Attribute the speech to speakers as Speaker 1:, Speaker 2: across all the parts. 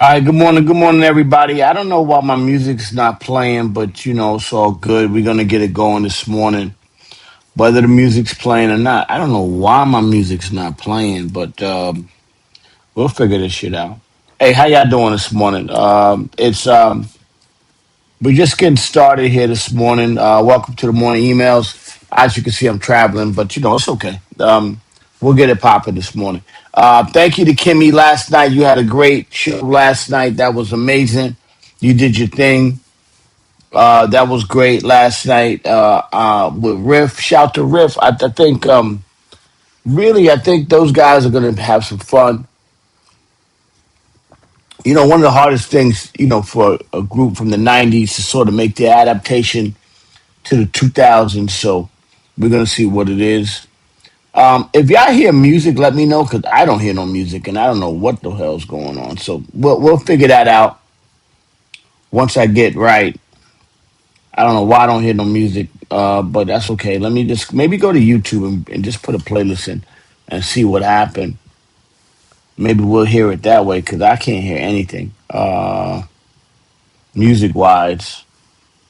Speaker 1: All right, good morning, everybody. I don't know why my music's not playing, but it's all good. We're gonna get it going this morning, whether the music's playing or not. I don't know why my music's not playing, but we'll figure this shit out. Hey, how y'all doing this morning? It's We're just getting started here this morning. Welcome to the morning emails. As you can see, I'm traveling, but it's okay. We'll get it popping this morning. Thank you to Kimmy last night. You had a great show last night. That was amazing. You did your thing. That was great last night with Riff. Shout to Riff. I think, really, I think those guys are going to have some fun. One of the hardest things, for a group from the 90s to sort of make the adaptation to the 2000s. So we're gonna see what it is. If y'all hear music, let me know because I don't hear no music and I don't know what the hell's going on. So we'll figure that out once I get right. I don't know why I don't hear no music, but that's okay. Let me just maybe go to YouTube and just put a playlist in and see what happened. Maybe we'll hear it that way because I can't hear anything music wise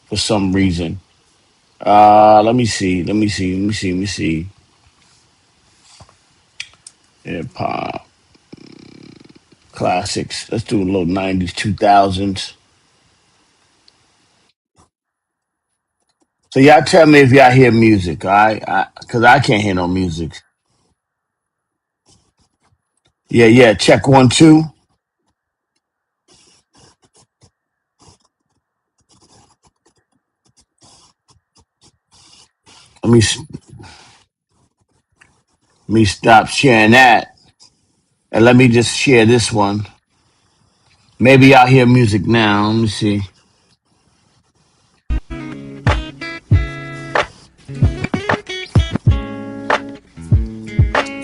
Speaker 1: for some reason. Let me see. Let me see. Let me see. Let me see. Hip hop classics. Let's do a little 90s, 2000s. So y'all tell me if y'all hear music, all right? Because I can't hear no music. Yeah, yeah. Check one, two. Let me stop sharing that, and let me just share this one. Maybe y'all hear music now. Let me see.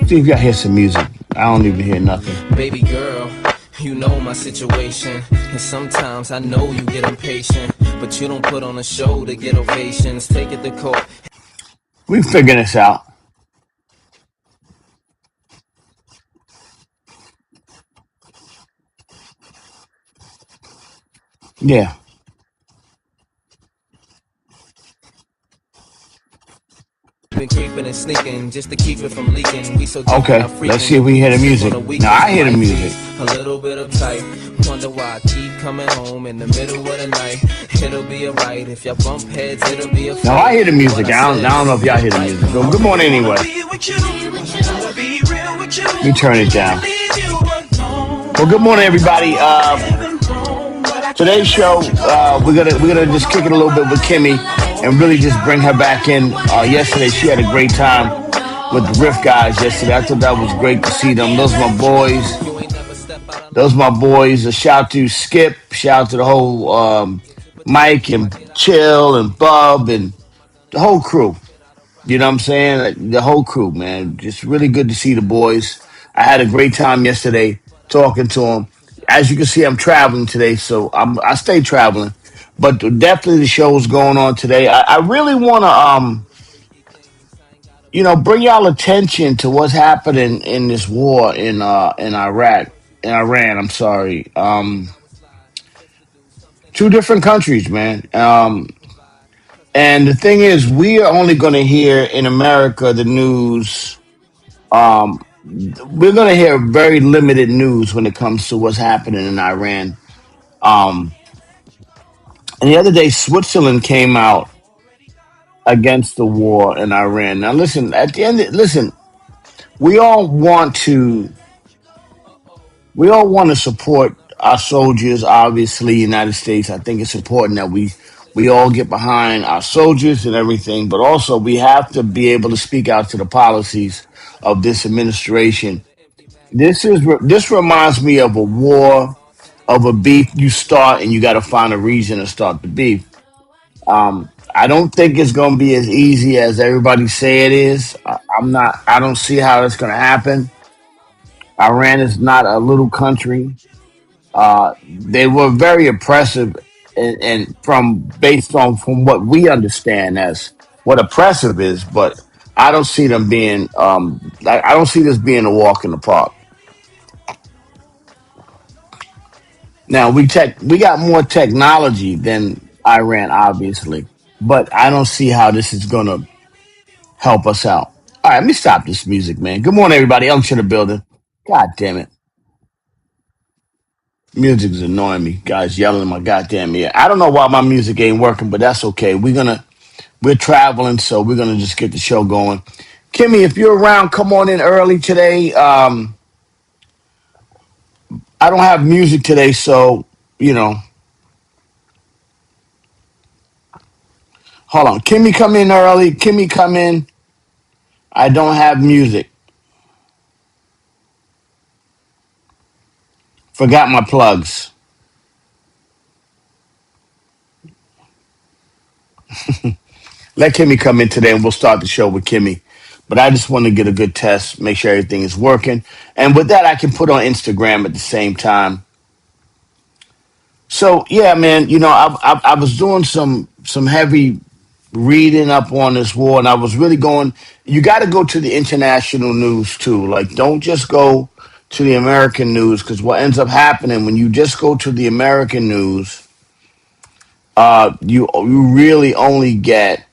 Speaker 1: See if y'all hear some music. I don't even hear nothing.
Speaker 2: Baby girl, you know my situation. And sometimes I know you get impatient, but you don't put on a show to get ovations. Take it to court.
Speaker 1: We figure this out. Yeah.
Speaker 2: Been creeping and sneaking just to keep it from leaking. We so deep in our
Speaker 1: Okay. Let's see if
Speaker 2: freaking.
Speaker 1: we hear the
Speaker 2: Sleep on
Speaker 1: music.
Speaker 2: the
Speaker 1: Now
Speaker 2: weekends
Speaker 1: I hear the
Speaker 2: might be
Speaker 1: music.
Speaker 2: a little bit uptight. Wonder why I keep coming home in the middle of the night. It'll be alright if y'all bump heads. It'll be a
Speaker 1: Now
Speaker 2: fight.
Speaker 1: I hear the
Speaker 2: What
Speaker 1: music.
Speaker 2: I
Speaker 1: I
Speaker 2: said,
Speaker 1: don't know if y'all
Speaker 2: get
Speaker 1: hear the
Speaker 2: right.
Speaker 1: music. Go.
Speaker 2: I
Speaker 1: Good morning
Speaker 2: really wanna
Speaker 1: anyway.
Speaker 2: be with you. Wanna be real with you.
Speaker 1: Let me turn it
Speaker 2: Can't
Speaker 1: down.
Speaker 2: leave you alone.
Speaker 1: Well, good morning, everybody.
Speaker 2: Living wrong, but I
Speaker 1: Today's
Speaker 2: can't let
Speaker 1: show,
Speaker 2: you go.
Speaker 1: we're gonna just kick it a little bit with Kimmy and really just bring her back in. Yesterday, she had a great time with the Riff guys. Yesterday, I thought that was great to see them. Those are my boys.
Speaker 2: You ain't never step out of
Speaker 1: Those
Speaker 2: line.
Speaker 1: are my boys. A shout to Skip. Shout out to the whole Mike and Chill and Bub and the whole crew. You know what I'm saying? Like, the whole crew, man. Just really good to see the boys. I had a great time yesterday talking to them. As you can see, I'm traveling today, so I stay traveling. But definitely the show's going on today. I really want to, bring y'all attention to what's happening in this war in Iraq, in Iran. I'm sorry. Two different countries, man. And the thing is, we are only going to hear in America the news. We're going to hear very limited news when it comes to what's happening in Iran. Um, and the other day, Switzerland came out against the war in Iran. Now, listen, listen, we all want to, we all want to support our soldiers. Obviously, United States. I think it's important that we all get behind our soldiers and everything, but also we have to be able to speak out to the policies of this administration. This reminds me of a war, of a beef you start and you got to find a reason to start the beef. I don't think it's going to be as easy as everybody say it is. I'm not. I don't see how it's going to happen. Iran is not a little country. They were very oppressive, and from based on from what we understand as what oppressive is, but I don't see them being. I don't see this being a walk in the park. Now we got more technology than Iran, obviously, but I don't see how this is gonna help us out. All right, let me stop this music, man. Good morning, everybody. I'm to the building. God damn it, music is annoying me. Guys yelling in my goddamn ear. I don't know why my music ain't working, but that's okay. We're traveling, so we're gonna just get the show going. Kimmy, if you're around, come on in early today. I don't have music today, so you know. Hold on, Kimmy, come in early. Kimmy, come in. I don't have music. Forgot my plugs. Let Kimmy come in today, and we'll start the show with Kimmy. But I just want to get a good test, make sure everything is working, and with that, I can put on Instagram at the same time. So yeah, man, I was doing some heavy reading up on this war, and I was really going. You got to go to the international news too. Like, don't just go to the American news, because what ends up happening when you just go to the American news, you really only get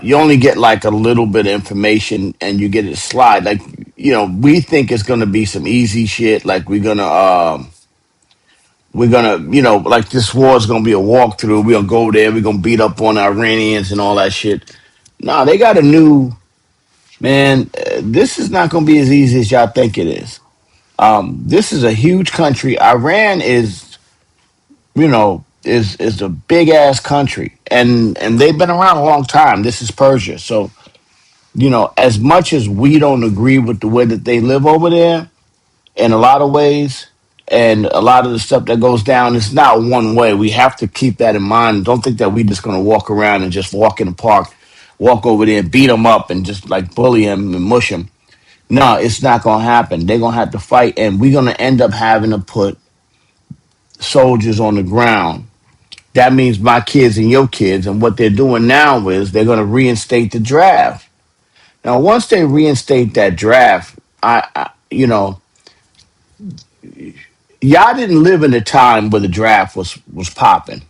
Speaker 1: you only get like a little bit of information, and you get it slide. Like, we think it's gonna be some easy shit. Like we're gonna, like this war is gonna be a walkthrough. We're gonna go there. We're gonna beat up on Iranians and all that shit. No, they got a new man. This is not gonna be as easy as y'all think it is. This is a huge country. Iran is a big ass country, and they've been around a long time. This is Persia, so as much as we don't agree with the way that they live over there, in a lot of ways, and a lot of the stuff that goes down, it's not one way. We have to keep that in mind. Don't think that we just going to walk around and just walk in the park, walk over there and beat them up and just like bully them and mush them. No, it's not going to happen. They're going to have to fight, and we're going to end up having to put soldiers on the ground. That means my kids and your kids, and what they're doing now is they're going to reinstate the draft. Now, once they reinstate that draft, y'all didn't live in a time where the draft was popping.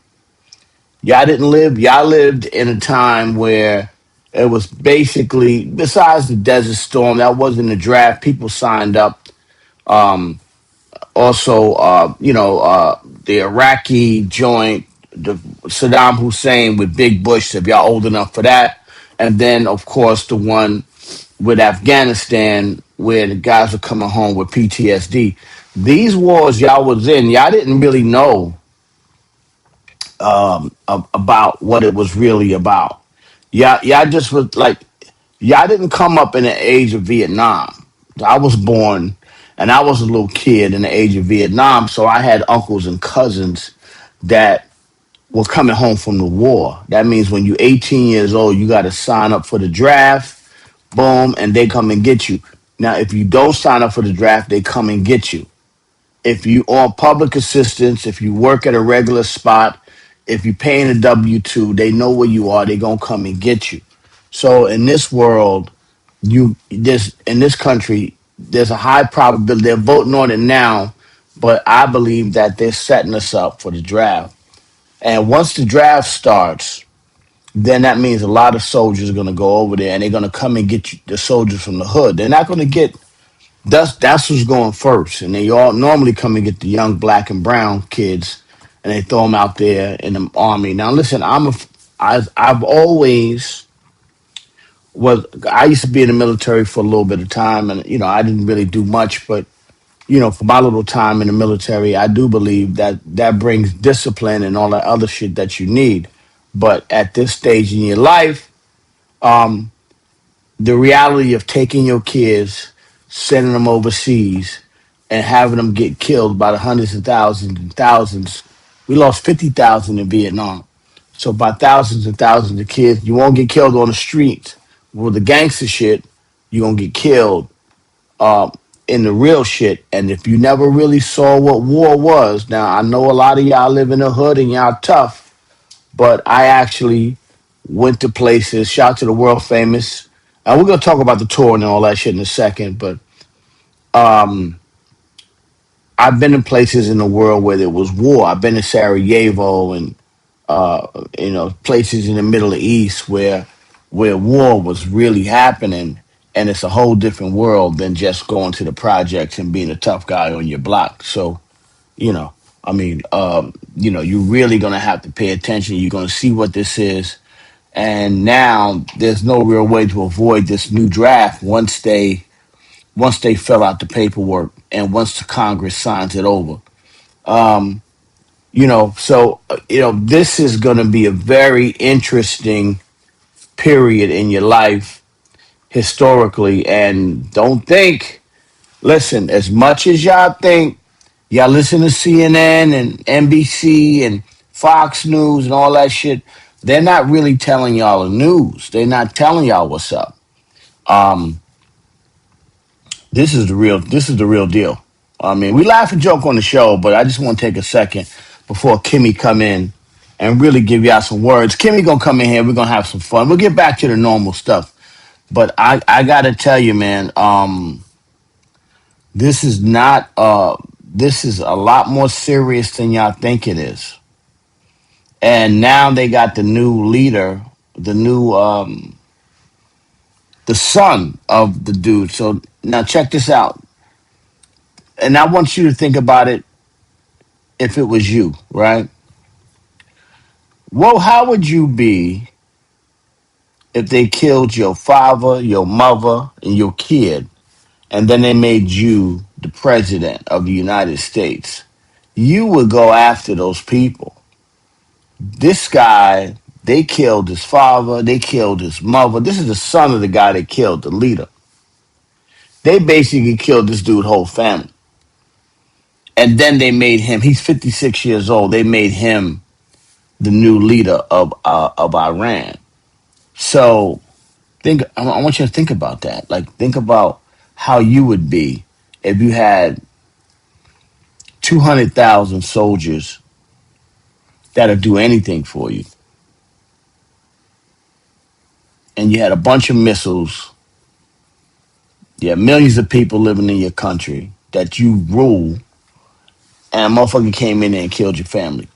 Speaker 1: Y'all lived in a time where it was basically, besides the Desert Storm, that wasn't a draft. People signed up. Also, the Iraqi joint, the Saddam Hussein with Big Bush, if y'all old enough for that. And then, of course, the one with Afghanistan, where the guys are coming home with PTSD. These wars y'all was in, y'all didn't really know about what it was really about. Y'all just was like, y'all didn't come up in the age of Vietnam. I was born, and I was a little kid in the age of Vietnam, so I had uncles and cousins that were coming home from the war. That means when you're 18 years old, you got to sign up for the draft. Boom, and they come and get you. Now, if you don't sign up for the draft, they come and get you. If you on public assistance, if you work at a regular spot, if you're paying a W-2, they know where you are. They're gonna come and get you. So in this world, in this country, there's a high probability they're voting on it now, but I believe that they're setting us up for the draft. And once the draft starts, then that means a lot of soldiers are going to go over there, and they're going to come and get you, the soldiers from the hood. They're not going to get that's who's going first, and they all normally come and get the young black and brown kids, and they throw them out there in the army. Now, listen, I've always was I used to be in the military for a little bit of time, and I didn't really do much, but for my little time in the military, I do believe that that brings discipline and all that other shit that you need. But at this stage in your life, um, the reality of taking your kids, sending them overseas, and having them get killed by the hundreds of thousands and thousands. We lost 50,000 in Vietnam. So by thousands and thousands of kids, you won't get killed on the streets with the gangster shit. You're going to get killed in the real shit. And if you never really saw what war was, now I know a lot of y'all live in the hood and y'all tough, but I actually went to places. Shout out to the world famous. We're gonna talk about the tour and all that shit in a second, but I've been in places in the world where there was war. I've been to Sarajevo and places in the Middle East where war was really happening, and it's a whole different world than just going to the projects and being a tough guy on your block. So you know, you're really gonna have to pay attention. You're gonna see what this is, and now there's no real way to avoid this new draft once they fill out the paperwork and once the Congress signs it over. Um, this is going to be a very interesting period in your life historically. And don't think, listen, as much as y'all think, y'all listen to CNN and NBC and Fox News and all that shit, they're not really telling y'all the news. They're not telling y'all what's up. Um, this is the real deal. I mean, we laugh and joke on the show, but I just want to take a second before Kimmy come in and really give y'all some words. Kimmy gonna come in here. We're gonna have some fun. We'll get back to the normal stuff. But I gotta tell you, man, this is not this is a lot more serious than y'all think it is. And now they got the new leader, the new the son of the dude. So now check this out. And I want you to think about it if it was you, right? Well, how would you be if they killed your father, your mother, and your kid, and then they made you the president of the United States? You would go after those people. This guy, they killed his father, they killed his mother. This is the son of the guy they killed, the leader. They basically killed this dude's whole family. And then they made him, he's 56 years old, they made him the new leader of Iran. So I want you to think about that. Like, think about how you would be if you had 200,000 soldiers that'll do anything for you, and you had a bunch of missiles. You have millions of people living in your country that you rule, and a motherfucker came in there and killed your family.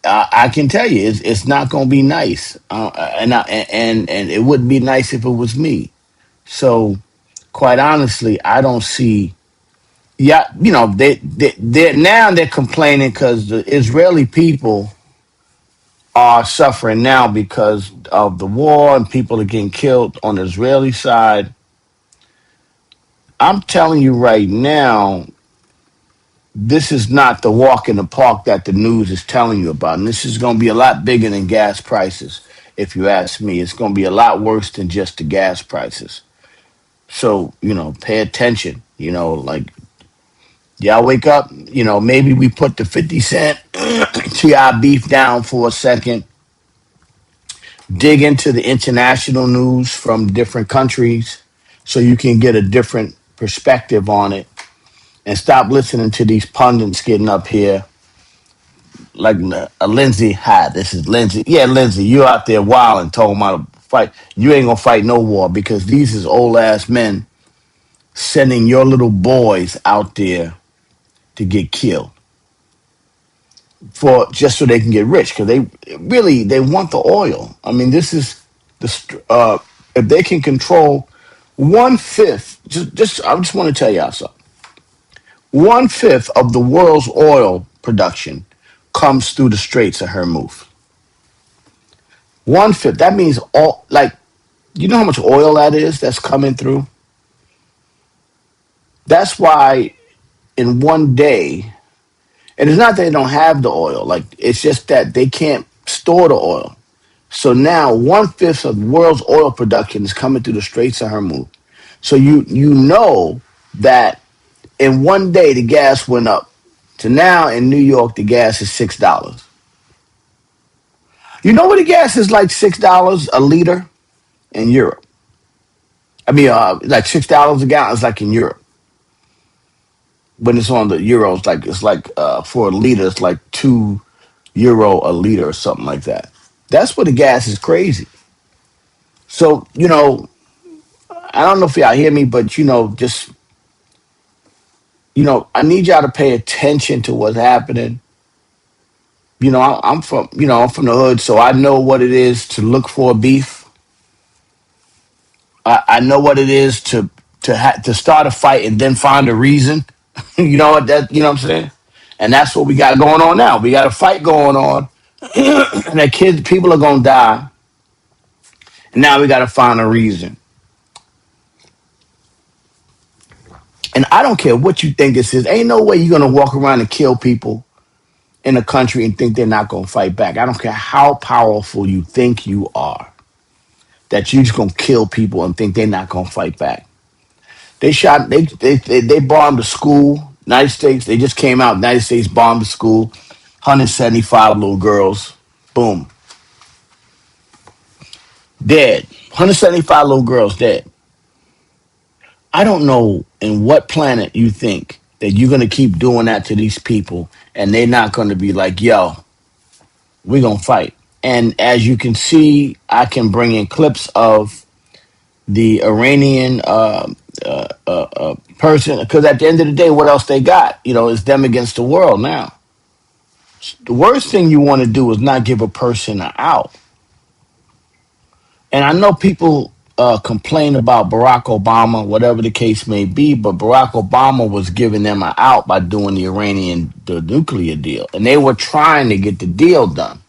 Speaker 1: I can tell you, it's not gonna be nice, and it wouldn't be nice if it was me. So, quite honestly, I don't see. Yeah, they're complaining because the Israeli people are suffering now because of the war and people are getting killed on the Israeli side. I'm telling you right now, this is not the walk in the park that the news is telling you about. And this is going to be a lot bigger than gas prices, if you ask me. It's going to be a lot worse than just the gas prices. So, pay attention. Like, y'all wake up, maybe we put the 50 cent to our beef down for a second, dig into the international news from different countries so you can get a different perspective on it and stop listening to these pundits getting up here like Lindsay. Hi, this is Lindsay. Yeah, Lindsay, you out there wilding, talking about a fight. You ain't gonna fight no war because these is old ass men sending your little boys out there to get killed for just so they can get rich because they want the oil. I mean, this is if they can control 1/5. I just want to tell y'all something. 1/5 of the world's oil production comes through the Straits of Hormuz. 1/5. That means all like you know how much oil that is that's coming through. That's why in one day, and it's not that they don't have the oil. Like it's just that they can't store the oil. So now 1/5 of the world's oil production is coming through the Straits of Hormuz. So you know that in one day the gas went up to now in New York the gas is $6. You know what the gas is like $6 a liter in Europe. I mean, like $6 a gallon is like in Europe. When it's on the euros, like it's like for a liter, it's like €2 a liter or something like that. That's where the gas is crazy. So I don't know if y'all hear me, but just I need y'all to pay attention to what's happening. I'm from the hood, so I know what it is to look for beef. I know what it is to start a fight and then find a reason. You know what I'm saying? And that's what we got going on now. We got a fight going on, and people are gonna die. And now we got to find a reason. And I don't care what you think this is. Ain't no way you're gonna walk around and kill people in a country and think they're not gonna fight back. I don't care how powerful you think you are, that you just gonna kill people and think they're not gonna fight back. They bombed a school. United States. They just came out. United States bombed a school. 175 little girls. Boom. Dead. 175 little girls dead. I don't know in what planet you think that you're going to keep doing that to these people and they're not going to be like, yo, we're going to fight. And as you can see, I can bring in clips of the Iranian person, because at the end of the day, what else they got? It's them against the world now. The worst thing you want to do is not give a person an out. And I know people complain about Barack Obama, whatever the case may be, but Barack Obama was giving them an out by doing the nuclear deal. And they were trying to get the deal done.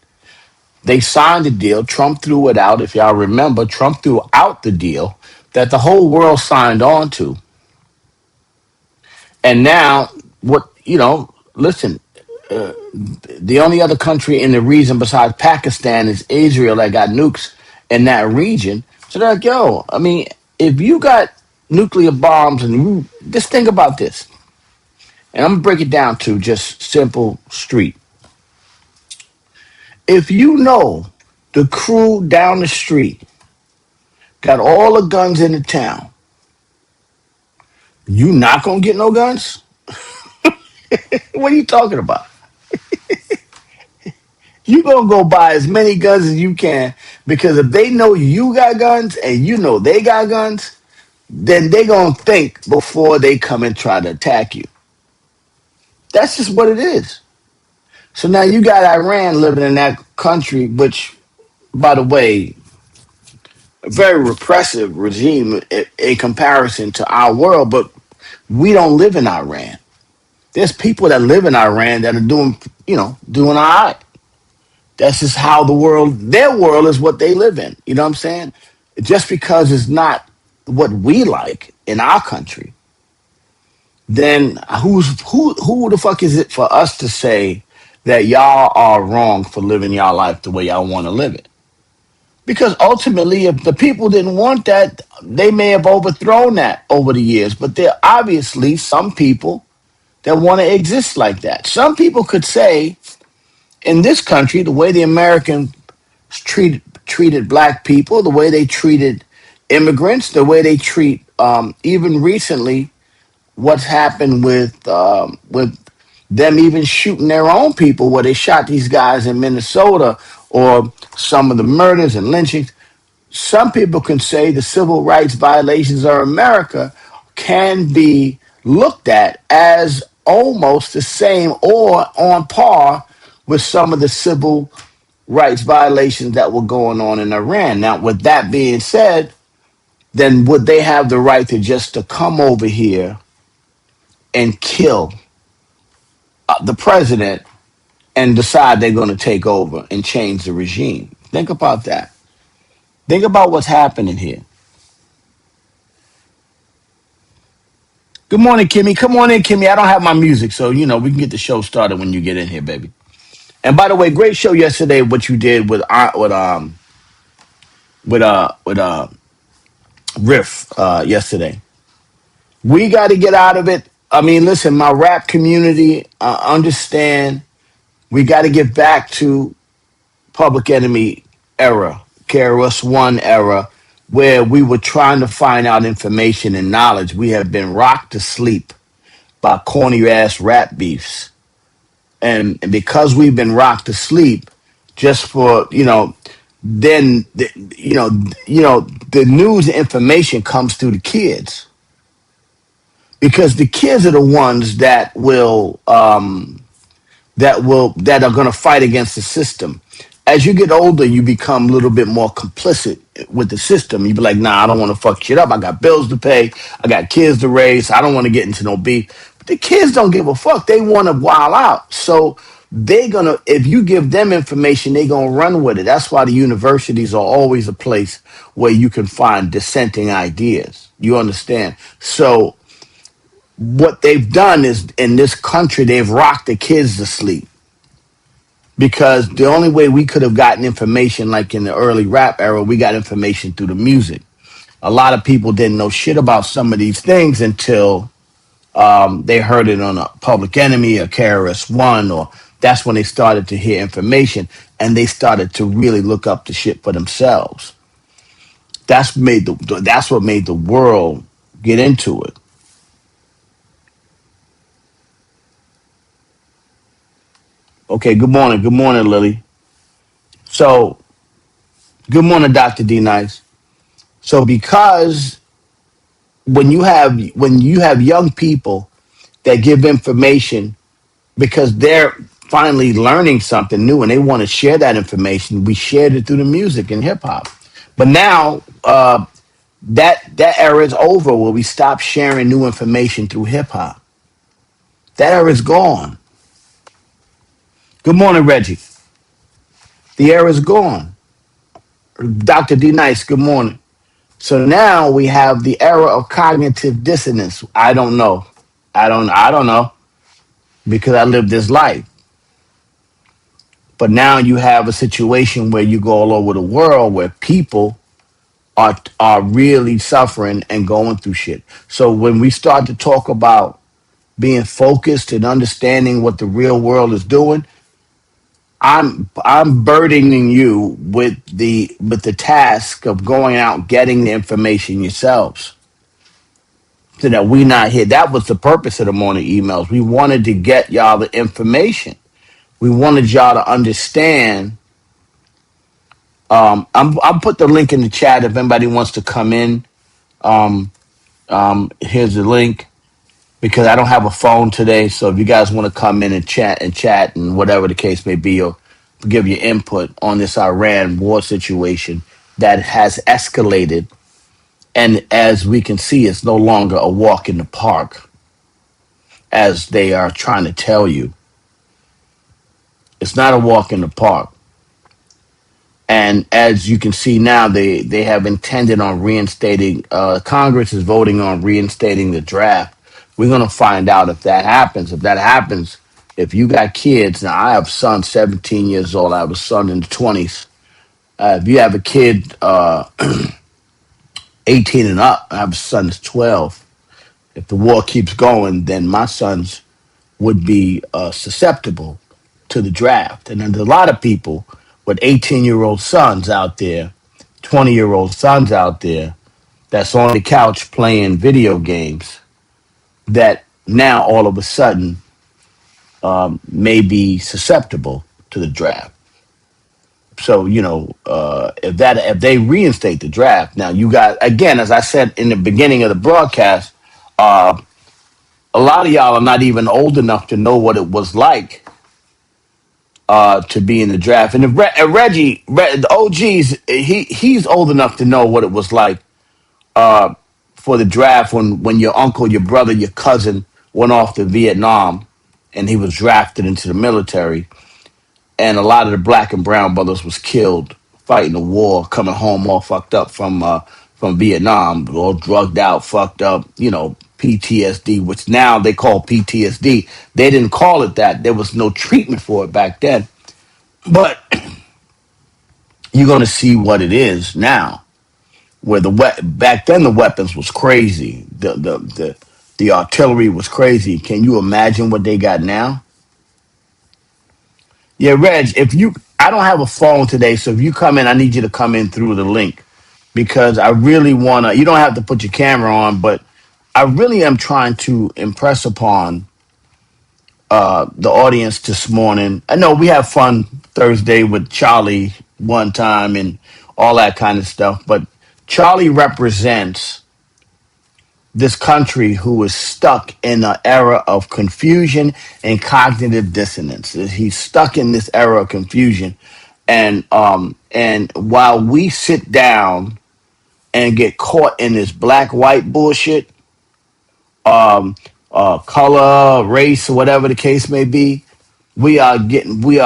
Speaker 1: They signed the deal. Trump threw it out. If y'all remember, Trump threw out the deal that the whole world signed on to. And now, listen, the only other country in the region besides Pakistan is Israel that got nukes in that region. So they're like, yo, I mean, if you got nuclear bombs just think about this. And I'm going to break it down to just simple street. If you know the crew down the street got all the guns in the town, you not going to get no guns? What are you talking about? You gonna go buy as many guns as you can, because if they know you got guns and you know they got guns, then they gonna think before they come and try to attack you. That's just what it is. So now you got Iran living in that country, which, by the way, a very repressive regime in comparison to our world, but we don't live in Iran. There's people that live in Iran that are doing all right. That's just how their world is what they live in. You know what I'm saying? Just because it's not what we like in our country, then who the fuck is it for us to say that y'all are wrong for living y'all life the way y'all want to live it? Because ultimately, if the people didn't want that, they may have overthrown that over the years. But there are obviously some people that want to exist like that. Some people could say, in this country, the way the Americans treated black people, the way they treated immigrants, the way they treat even recently what's happened with them even shooting their own people, where they shot these guys in Minnesota, or some of the murders and lynchings. Some people can say the civil rights violations of America can be looked at as almost the same or on par with some of the civil rights violations that were going on in Iran. Now, with that being said, then would they have the right to come over here and kill the president and decide they're going to take over and change the regime? Think about that. Think about what's happening here. Good morning, Kimmy. Come on in, Kimmy. I don't have my music, so we can get the show started when you get in here, baby. And by the way, great show yesterday. What you did with Riff yesterday. We got to get out of it. I mean, listen, my rap community understand. We got to get back to Public Enemy era, KRS One era, where we were trying to find out information and knowledge. We have been rocked to sleep by corny ass rap beefs, and because we've been rocked to sleep, just for then the news and information comes through the kids. because the kids are the ones that are going to fight against the system. As you get older, you become a little bit more complicit with the system. You be like, nah, I don't want to fuck shit up. I got bills to pay. I got kids to raise. I don't want to get into no beef. But the kids don't give a fuck. They want to wild out. So they're gonna, if you give them information, they're gonna run with it. That's why the universities are always a place where you can find dissenting ideas. You understand? So what they've done is in this country, they've rocked the kids to sleep, because the only way we could have gotten information, like in the early rap era, we got information through the music. A lot of people didn't know shit about some of these things until they heard it on a Public Enemy or KRS One, or that's when they started to hear information and they started to really look up the shit for themselves. That's what made the world get into it. Okay, good morning, Lily. So, good morning, Doctor D Nice. So, because when you have young people that give information because they're finally learning something new and they want to share that information, we shared it through the music and hip hop. But now that era is over where we stop sharing new information through hip hop. That era is gone. Good morning, Reggie. The era is gone. Dr. D Nice, good morning. So now we have the era of cognitive dissonance. I don't know. I don't know because I lived this life. But now you have a situation where you go all over the world where people are really suffering and going through shit. So when we start to talk about being focused and understanding what the real world is doing, I'm burdening you with the task of going out getting the information yourselves, so that we not here. That was the purpose of the morning emails. We wanted to get y'all the information. We wanted y'all to understand. I'm put the link in the chat if anybody wants to come in. Um, Here's the link, because I don't have a phone today. So if you guys want to come in and chat and whatever the case may be, or give your input on this Iran war situation that has escalated, and as we can see, it's no longer a walk in the park, as they are trying to tell you. It's not a walk in the park. And as you can see now, they have intended on reinstating. Congress is voting on reinstating the draft. We're gonna find out if that happens. If that happens, if you got kids, now I have a son, 17 years old. I have a son in the 20s. If you have a kid, 18 and up, I have a son that's 12. If the war keeps going, then my sons would be susceptible to the draft. And there's a lot of people with 18-year-old sons out there, 20-year-old sons out there that's on the couch playing video games that now all of a sudden may be susceptible to the draft. So if they reinstate the draft, now you got, again, as I said in the beginning of the broadcast, uh, a lot of y'all are not even old enough to know what it was like to be in the draft. And Reggie, the OGs, he's old enough to know what it was like for the draft when your uncle, your brother, your cousin went off to Vietnam and he was drafted into the military. And a lot of the black and brown brothers was killed fighting the war, coming home all fucked up from Vietnam, all drugged out, fucked up, PTSD, which now they call PTSD. They didn't call it that. There was no treatment for it back then. But you're going to see what it is now. Where back then the weapons was crazy, the artillery was crazy. Can you imagine what they got now? Yeah, Reg, I don't have a phone today, so if you come in, I need you to come in through the link, because I really wanna. You don't have to put your camera on, but I really am trying to impress upon the audience this morning. I know we have fun Thursday with Charlie one time and all that kind of stuff, but Charlie represents this country who is stuck in an era of confusion and cognitive dissonance. He's stuck in this era of confusion, and while we sit down and get caught in this black white bullshit, um, color, race, whatever the case may be, we are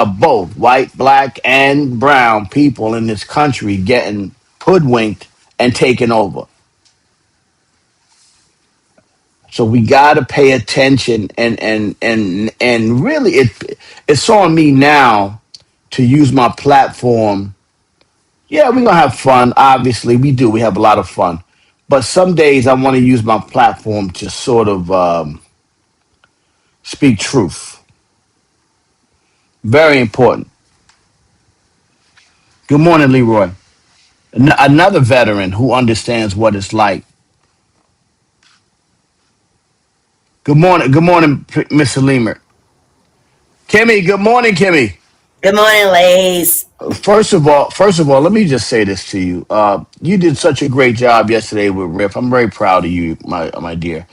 Speaker 1: both white, black, and brown people in this country getting hoodwinked and taken over. So we got to pay attention, and really it's on me now to use my platform. Yeah, we're gonna have fun. Obviously, we do. We have a lot of fun, but some days I want to use my platform to sort of speak truth. Very important. Good morning, Leroy. Another veteran who understands what it's like. Good morning, Mr. Lemer. Kimmy, good morning, Kimmy.
Speaker 3: Good morning, ladies.
Speaker 1: First of all, let me just say this to you. You did such a great job yesterday with Riff. I'm very proud of you, my dear.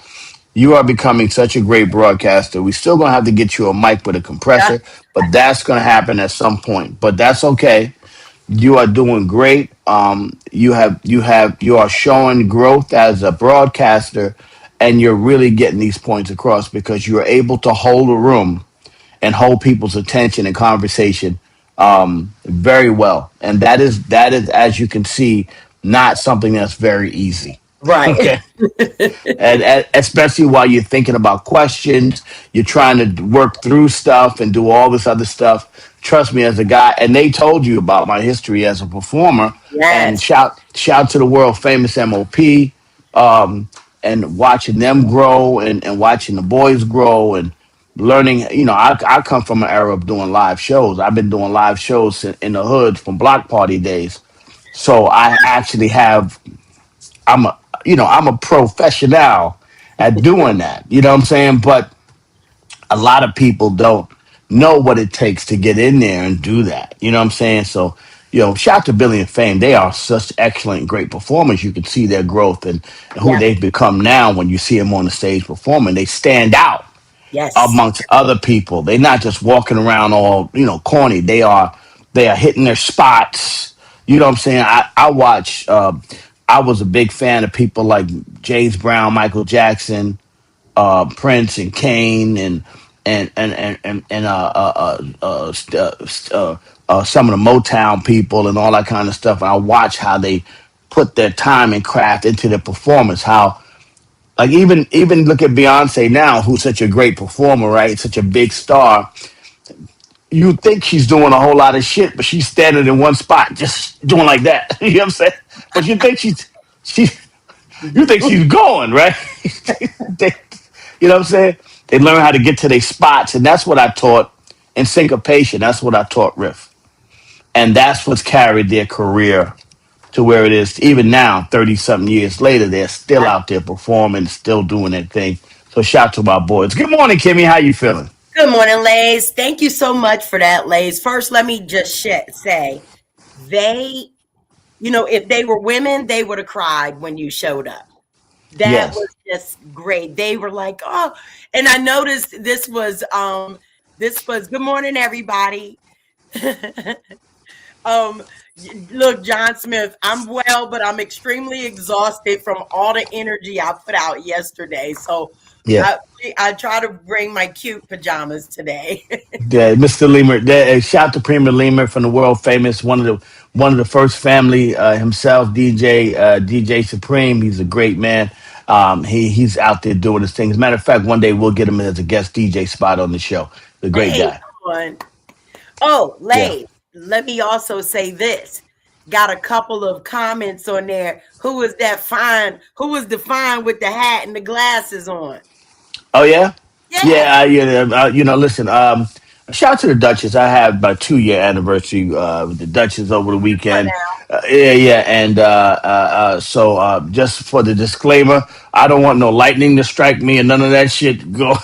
Speaker 1: You are becoming such a great broadcaster. We still gonna have to get you a mic with a
Speaker 3: Yeah.
Speaker 1: compressor, but that's gonna happen at some point. But that's okay. You are doing great. You are showing growth as a broadcaster, and you're really getting these points across because you're able to hold a room and hold people's attention and conversation very well. And that is, as you can see, not something that's very easy.
Speaker 3: Right.
Speaker 1: Okay, and especially while you're thinking about questions, you're trying to work through stuff and do all this other stuff. Trust me, as a guy, and they told you about my history as a performer. And
Speaker 3: Yes.
Speaker 1: shout to the world famous MOP, and watching them grow and watching the boys grow and learning. I come from an era of doing live shows. I've been doing live shows in the hood from block party days. So I actually have I'm a I'm a professional at doing that. You know what I'm saying? But a lot of people don't know what it takes to get in there and do that. You know what I'm saying? So, shout to Billy and Fame. They are such excellent, great performers. You can see their growth and who
Speaker 3: Yeah.
Speaker 1: they've become now when you see them on the stage performing. They stand out
Speaker 3: Yes.
Speaker 1: amongst other people. They're not just walking around all, corny. They are hitting their spots. You know what I'm saying? I watch I was a big fan of people like James Brown, Michael Jackson, Prince and Kane and some of the Motown people and all that kind of stuff. I watch how they put their time and craft into their performance. How like even look at Beyonce now, who's such a great performer, right? Such a big star. You think she's doing a whole lot of shit, but she's standing in one spot, just doing like that. You know what I'm saying? But she you think she's going right. they, you know what I'm saying? They learn how to get to their spots, and that's what I taught in syncopation. That's what I taught Riff, and that's what's carried their career to where it is even now. 30 something years later, they're still
Speaker 3: Yeah.
Speaker 1: out there performing, still doing their thing. So shout to my boys. Good morning, Kimmy. How you feeling?
Speaker 3: Good morning, ladies. Thank you so much for that, ladies. First, let me just say they, if they were women, they would have cried when you showed up. That was
Speaker 1: Yes.
Speaker 3: just great. They were like, oh, and I noticed this was good morning, everybody. Um, Look, John Smith, I'm well, but I'm extremely exhausted from all the energy I put out yesterday. So
Speaker 1: Yeah.
Speaker 3: I I try to bring my cute pajamas today.
Speaker 1: Yeah, Mr. Lemer. Shout to Premier Lemer from the world famous one of the first family himself, DJ Supreme. He's a great man. He's out there doing his thing. As a matter of fact, one day we'll get him as a guest DJ spot on the show. The great
Speaker 3: Hey,
Speaker 1: guy.
Speaker 3: come on. Oh,
Speaker 1: Yeah.
Speaker 3: Lay, let me also say this. Got a couple of comments on there. Who was that fine? Who was the fine with the hat and the glasses on?
Speaker 1: Oh yeah,
Speaker 3: Yeah,
Speaker 1: yeah. Listen. Shout out to the Duchess. I had my 2 year anniversary with the Duchess over the
Speaker 3: come on
Speaker 1: weekend.
Speaker 3: now.
Speaker 1: Yeah, and so just for the disclaimer, I don't want no lightning to strike me and none of that shit. Go.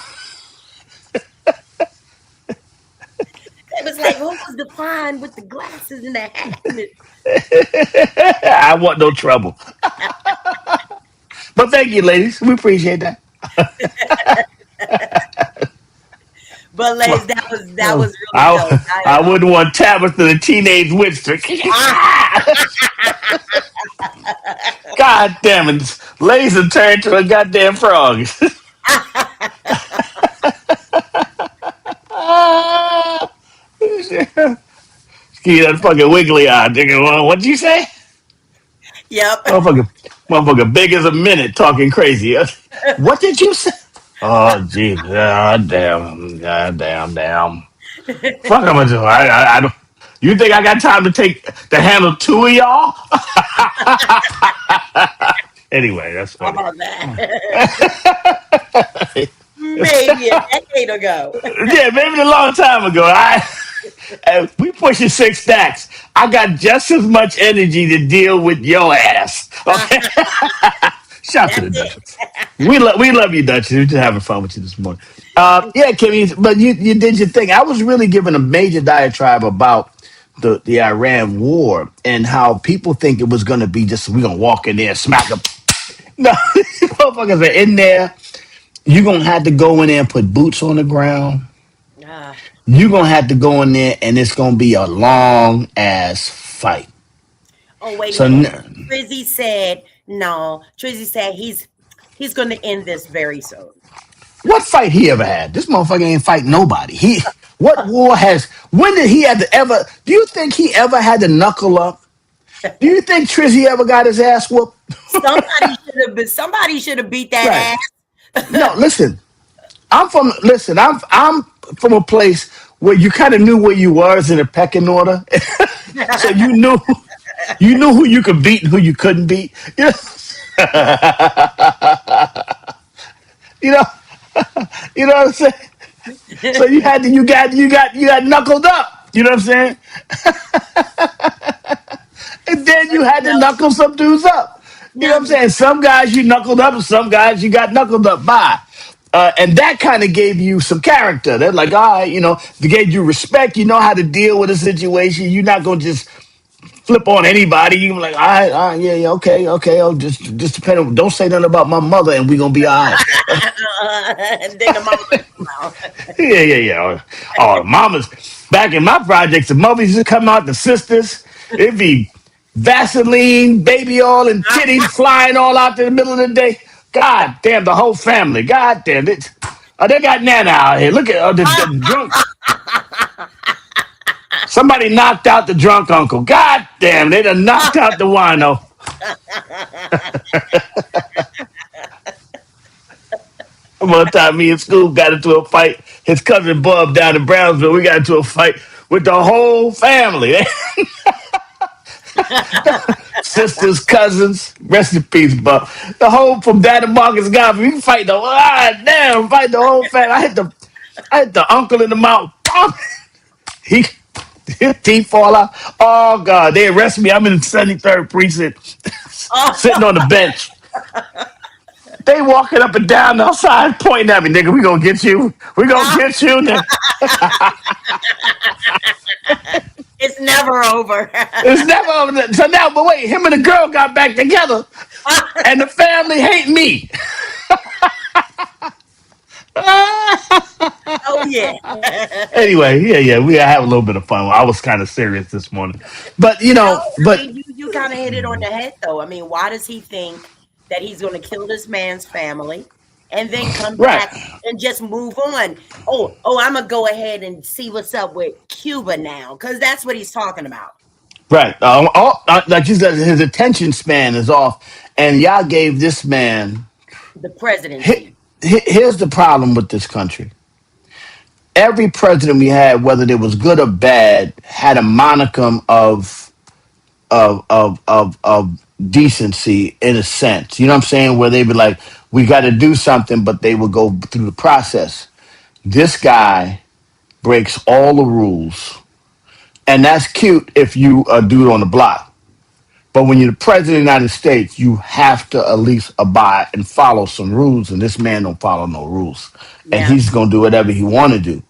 Speaker 3: It was like, who was the fine with the glasses and the hat?
Speaker 1: I want no trouble. Well, thank you, ladies. We appreciate that.
Speaker 3: But Lace, that was really
Speaker 1: I
Speaker 3: dope.
Speaker 1: I wouldn't want Tabitha the teenage witch to. God damn it, Laser turned to a goddamn frog. Ski that fucking wiggly eye, nigga. What'd you say?
Speaker 3: Yep.
Speaker 1: Motherfucker, motherfucker, big as a minute, talking crazy. What did you say? Oh, jeez, god damn, god damn, damn. Fuck, I'm gonna do. I don't. You think I got time to handle two of y'all? Anyway, that's funny.
Speaker 3: All that. Maybe a decade ago.
Speaker 1: Yeah, maybe a long time ago. We pushing six stacks. I got just as much energy to deal with your ass. Okay. Shout to the
Speaker 3: That's it.
Speaker 1: Duchess. We love you, Duchess. We're just having fun with you this morning. Yeah, Kimmy, but you did your thing. I was really giving a major diatribe about the Iran war and how people think it was going to be just we're gonna walk in there and smack them. No, these motherfuckers are in there. You're gonna have to go in there and put boots on the ground.
Speaker 3: Ah.
Speaker 1: You're gonna have to go in there and it's gonna be a long ass fight.
Speaker 3: Oh, wait a
Speaker 1: So
Speaker 3: minute. Trizzy said no. Trizzy said he's going to end this very soon.
Speaker 1: what fight he ever had? This motherfucker ain't fight nobody. What war has when did he have to ever do you think he ever had to knuckle up? Do you think Trizzy ever got his ass whooped?
Speaker 3: Somebody should have beat
Speaker 1: Right.
Speaker 3: that
Speaker 1: No, listen. I'm from a place where you kind of knew where you was in a pecking order. So
Speaker 3: ass.
Speaker 1: you knew who you could beat and who you couldn't beat. You know, you know, you know what I'm saying? So you got knuckled up. You know what I'm saying? And then you had to
Speaker 3: No,
Speaker 1: knuckle some dudes up. You know what I'm
Speaker 3: no.
Speaker 1: saying? Some guys you knuckled up, and some guys you got knuckled up by. And that kind of gave you some character. They're like, all right, they gave you respect. You know how to deal with a situation. You're not going to just flip on anybody. You like, all right, yeah, okay, okay. Oh, just depend on. Don't say nothing about my mother, and we're gonna be all right.
Speaker 3: And then the mama come out.
Speaker 1: Yeah, yeah, yeah. Oh, mamas. Back in my projects, the mothers used to come out, the sisters. It'd be Vaseline, baby oil, and titties flying all out in the middle of the day. God damn, the whole family. God damn it. Oh, they got Nana out here. Look at the drunk. Somebody knocked out the drunk uncle. God damn, they done knocked out the wino. One time, me and School got into a fight. His cousin Bub down in Brownsville, we got into a fight with the whole family. Sisters, cousins, rest in peace, Bub. The whole from Dad and Marcus Godfrey. We fight fight the whole family. I hit the uncle in the mouth. He his teeth fall out. Oh God, they arrested me. I'm in the 73rd precinct, sitting on the bench. They walking up and down outside, pointing at me, nigga. We gonna get you. We gonna get you.
Speaker 3: It's never over.
Speaker 1: It's never over. So now, but wait, him and the girl got back together, and the family hate me.
Speaker 3: Oh yeah.
Speaker 1: Anyway, yeah, we have a little bit of fun. I was kind of serious this morning, but
Speaker 3: No, I
Speaker 1: but
Speaker 3: mean you kind of hit it on the head though. I mean, why does he think that he's going to kill this man's family and then come
Speaker 1: right,
Speaker 3: back and just move on? I'm gonna go ahead and see what's up with Cuba now because that's what he's talking about.
Speaker 1: right. Like you said, his attention span is off, and y'all gave this man.
Speaker 3: The
Speaker 1: he-
Speaker 3: presidency.
Speaker 1: Here's the problem with this country. Every president we had, whether it was good or bad, had a monicum of decency in a sense. You know what I'm saying? Where they be like, we got to do something, but they would go through the process. This guy breaks all the rules, and that's cute if you a dude on the block. But when you're the president of the United States, you have to at least abide and follow some rules. And this man don't follow no rules, and
Speaker 3: Yeah.
Speaker 1: he's gonna do whatever he want to do.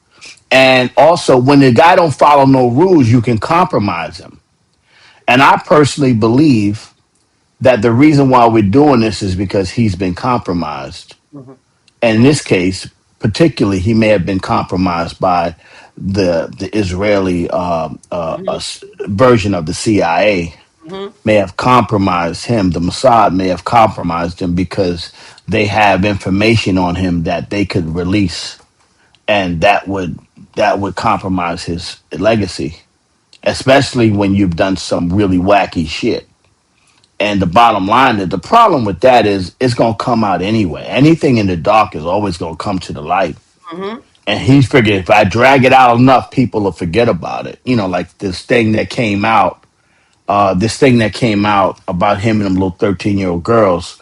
Speaker 1: And also, when the guy don't follow no rules, you can compromise him. And I personally believe that the reason why we're doing this is because he's been compromised.
Speaker 3: Mhm.
Speaker 1: And in this case, particularly, he may have been compromised by the Israeli
Speaker 3: Mhm.
Speaker 1: version of the CIA.
Speaker 3: Mhm.
Speaker 1: May have compromised him. The Mossad may have compromised him because they have information on him that they could release, and that would compromise his legacy, especially when you've done some really wacky shit. And the bottom line is the problem with that is it's gonna come out anyway. Anything in the dark is always gonna come to the light.
Speaker 3: Mhm.
Speaker 1: And he's figured if I drag it out enough, people will forget about it. Like this thing that came out about him and them little 13-year-old girls.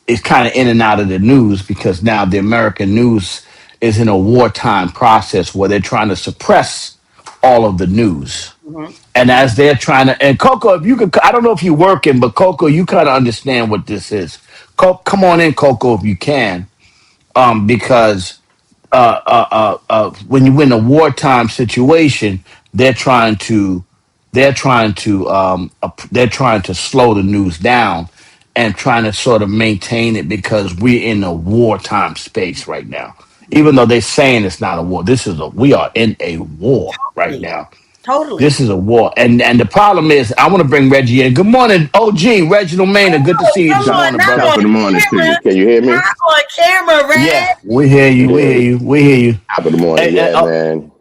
Speaker 1: It's kind of in and out of the news because now the American news is in a wartime process where they're trying to suppress all of the news.
Speaker 3: Mhm.
Speaker 1: And as they're trying to, and Coco, if you could, I don't know if you're working, but Coco, you kind of understand what this is. Come on in, Coco, if you can, because when you win a wartime situation, they're trying to they're trying to slow the news down and trying to sort of maintain it because we're in a wartime space right now. Even though they're saying it's not a war, we are in a war right
Speaker 3: Totally.
Speaker 1: now.
Speaker 3: Totally.
Speaker 1: This is a war, and the problem is, I want to bring Reggie in. Good morning, OG Reginald Maynard. Good to
Speaker 3: Oh,
Speaker 1: see you
Speaker 3: come
Speaker 1: this
Speaker 3: on,
Speaker 1: morning,
Speaker 3: not
Speaker 1: brother.
Speaker 4: Top
Speaker 3: on
Speaker 4: of the morning to
Speaker 3: camera.
Speaker 4: you. Can you hear me?
Speaker 3: Not on camera,
Speaker 1: Yeah,
Speaker 3: Red.
Speaker 1: we hear you. We hear
Speaker 4: Yeah.
Speaker 1: you. We hear you.
Speaker 4: Top of the morning.
Speaker 1: Hey,
Speaker 4: Yeah, man.